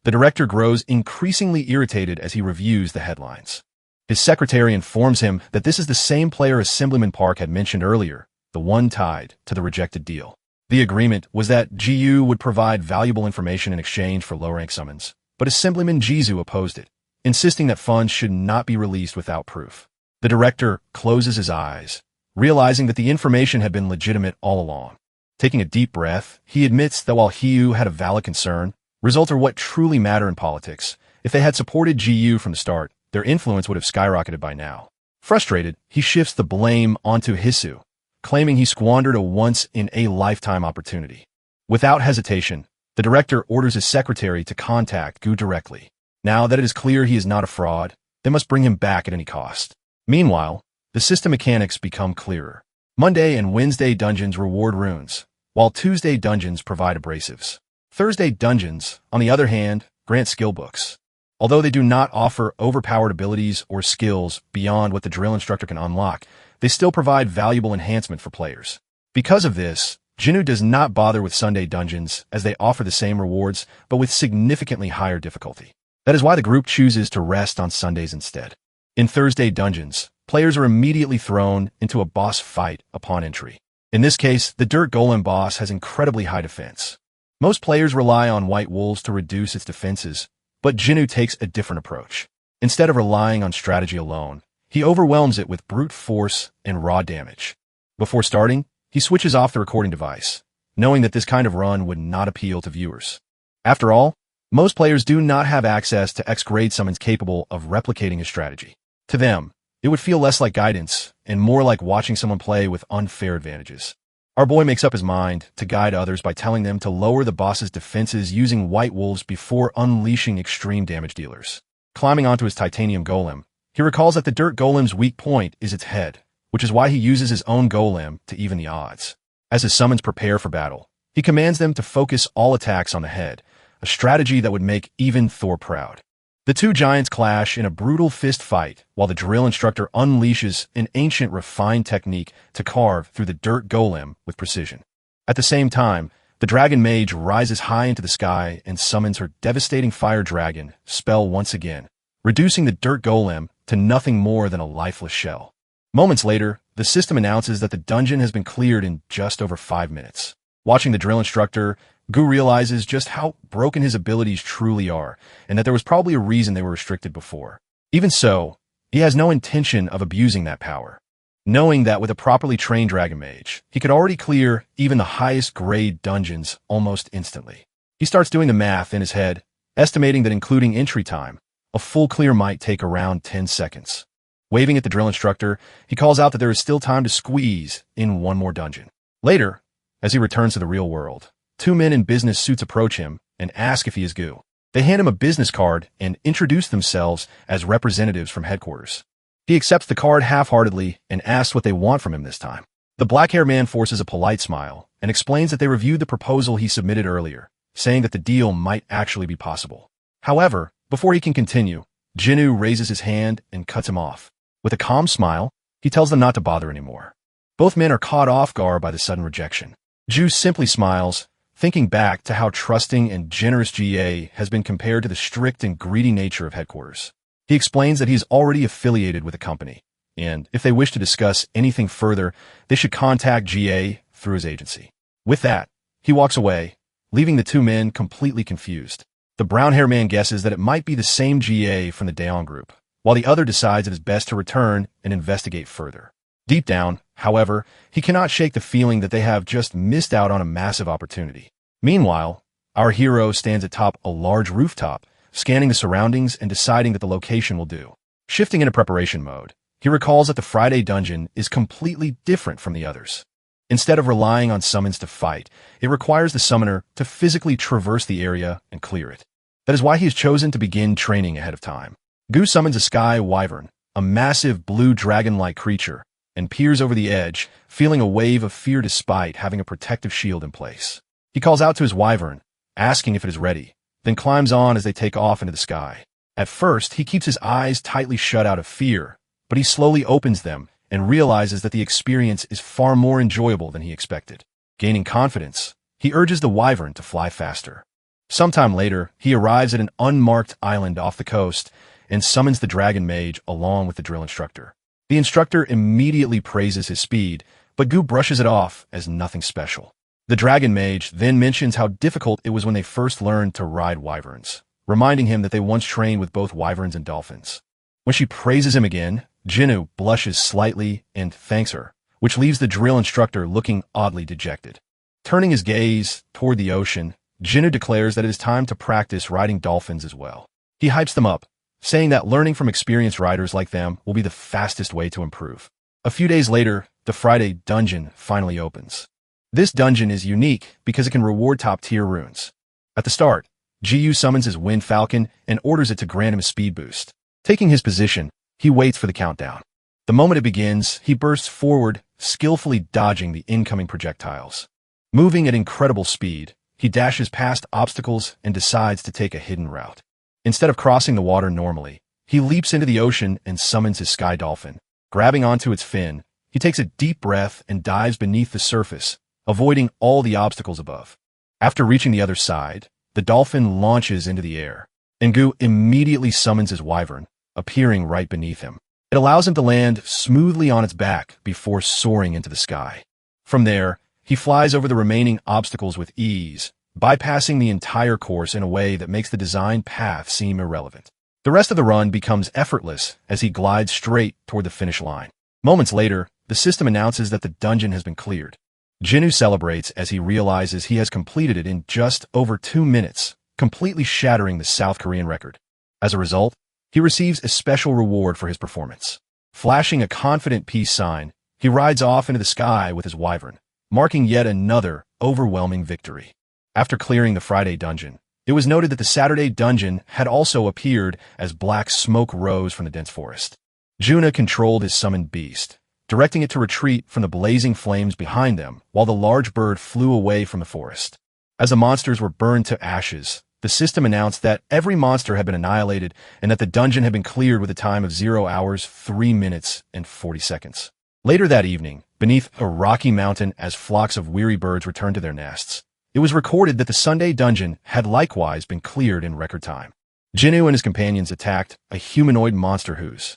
the director grows increasingly irritated as he reviews the headlines. His secretary informs him that this is the same player Assemblyman Park had mentioned earlier, the one tied to the rejected deal. The agreement was that Gu would provide valuable information in exchange for low-rank summons, but Assemblyman Jisoo opposed it, insisting that funds should not be released without proof. The director closes his eyes, realizing that the information had been legitimate all along. Taking a deep breath, he admits that while Hyu had a valid concern, results are what truly matter in politics. If they had supported Gu from the start, their influence would have skyrocketed by now. Frustrated, he shifts the blame onto Hisu, claiming he squandered a once-in-a-lifetime opportunity. Without hesitation, the director orders his secretary to contact Gu directly. Now that it is clear he is not a fraud, they must bring him back at any cost. Meanwhile, the system mechanics become clearer. Monday and Wednesday dungeons reward runes, while Tuesday dungeons provide abrasives. Thursday dungeons, on the other hand, grant skill books. Although they do not offer overpowered abilities or skills beyond what the drill instructor can unlock, they still provide valuable enhancement for players. Because of this, Junwoo does not bother with Sunday dungeons as they offer the same rewards, but with significantly higher difficulty. That is why the group chooses to rest on Sundays instead. In Thursday dungeons, players are immediately thrown into a boss fight upon entry. In this case, the Dirt Golem boss has incredibly high defense. Most players rely on White Wolves to reduce its defenses, but Junwoo takes a different approach. Instead of relying on strategy alone, he overwhelms it with brute force and raw damage. Before starting, he switches off the recording device, knowing that this kind of run would not appeal to viewers. After all, most players do not have access to X-grade summons capable of replicating his strategy. To them, it would feel less like guidance and more like watching someone play with unfair advantages. Our boy makes up his mind to guide others by telling them to lower the boss's defenses using white wolves before unleashing extreme damage dealers. Climbing onto his titanium golem, he recalls that the dirt golem's weak point is its head, which is why he uses his own golem to even the odds. As his summons prepare for battle, he commands them to focus all attacks on the head, a strategy that would make even Thor proud. The two giants clash in a brutal fist fight while the drill instructor unleashes an ancient refined technique to carve through the dirt golem with precision. At the same time, the dragon mage rises high into the sky and summons her devastating fire dragon spell once again, reducing the dirt golem to nothing more than a lifeless shell. Moments later, the system announces that the dungeon has been cleared in just over 5 minutes. Watching the drill instructor, Gu realizes just how broken his abilities truly are, and that there was probably a reason they were restricted before. Even so, he has no intention of abusing that power, knowing that with a properly trained dragon mage, he could already clear even the highest grade dungeons almost instantly. He starts doing the math in his head, estimating that including entry time, a full clear might take around 10 seconds. Waving at the drill instructor, he calls out that there is still time to squeeze in one more dungeon. Later, as he returns to the real world, 2 men in business suits approach him and ask if he is Gu. They hand him a business card and introduce themselves as representatives from headquarters. He accepts the card half-heartedly and asks what they want from him this time. The black-haired man forces a polite smile and explains that they reviewed the proposal he submitted earlier, saying that the deal might actually be possible. However, before he can continue, Jinnu raises his hand and cuts him off. With a calm smile, he tells them not to bother anymore. Both men are caught off guard by the sudden rejection. Ju simply smiles, thinking back to how trusting and generous GA has been compared to the strict and greedy nature of headquarters. He explains that he is already affiliated with the company, and if they wish to discuss anything further, they should contact GA through his agency. With that, he walks away, leaving the 2 men completely confused. The brown-haired man guesses that it might be the same GA from the Daeon group, while the other decides it is best to return and investigate further. Deep down, however, he cannot shake the feeling that they have just missed out on a massive opportunity. Meanwhile, our hero stands atop a large rooftop, scanning the surroundings and deciding that the location will do. Shifting into preparation mode, he recalls that the Friday dungeon is completely different from the others. Instead of relying on summons to fight, it requires the summoner to physically traverse the area and clear it. That is why he has chosen to begin training ahead of time. Gu summons a sky wyvern, a massive blue dragon-like creature, and peers over the edge, feeling a wave of fear despite having a protective shield in place. He calls out to his wyvern, asking if it is ready, then climbs on as they take off into the sky. At first, he keeps his eyes tightly shut out of fear, but he slowly opens them and realizes that the experience is far more enjoyable than he expected. Gaining confidence, he urges the wyvern to fly faster. Sometime later, he arrives at an unmarked island off the coast and summons the dragon mage along with the drill instructor. The instructor immediately praises his speed, but Gu brushes it off as nothing special. The dragon mage then mentions how difficult it was when they first learned to ride wyverns, reminding him that they once trained with both wyverns and dolphins. When she praises him again, Jinnu blushes slightly and thanks her, which leaves the drill instructor looking oddly dejected. Turning his gaze toward the ocean, Jinnu declares that it is time to practice riding dolphins as well. He hypes them up, saying that learning from experienced riders like them will be the fastest way to improve. A few days later, the Friday dungeon finally opens. This dungeon is unique because it can reward top-tier runes. At the start, GU summons his Wind Falcon and orders it to grant him a speed boost. Taking his position, he waits for the countdown. The moment it begins, he bursts forward, skillfully dodging the incoming projectiles. Moving at incredible speed, he dashes past obstacles and decides to take a hidden route. Instead of crossing the water normally, he leaps into the ocean and summons his Sky Dolphin. Grabbing onto its fin, he takes a deep breath and dives beneath the surface, avoiding all the obstacles above. After reaching the other side, the dolphin launches into the air, and Gu immediately summons his wyvern, appearing right beneath him. It allows him to land smoothly on its back before soaring into the sky. From there, he flies over the remaining obstacles with ease, bypassing the entire course in a way that makes the designed path seem irrelevant. The rest of the run becomes effortless as he glides straight toward the finish line. Moments later, the system announces that the dungeon has been cleared. Jinnu celebrates as he realizes he has completed it in just over 2 minutes, completely shattering the South Korean record. As a result, he receives a special reward for his performance. Flashing a confident peace sign, he rides off into the sky with his wyvern, marking yet another overwhelming victory. After clearing the Friday dungeon, it was noted that the Saturday dungeon had also appeared as black smoke rose from the dense forest. Juna controlled his summoned beast, directing it to retreat from the blazing flames behind them while the large bird flew away from the forest. As the monsters were burned to ashes, the system announced that every monster had been annihilated and that the dungeon had been cleared with a time of 0 hours, 3 minutes, and 40 seconds. Later that evening, beneath a rocky mountain as flocks of weary birds returned to their nests, it was recorded that the Sunday dungeon had likewise been cleared in record time. Jinnu and his companions attacked a humanoid monster whose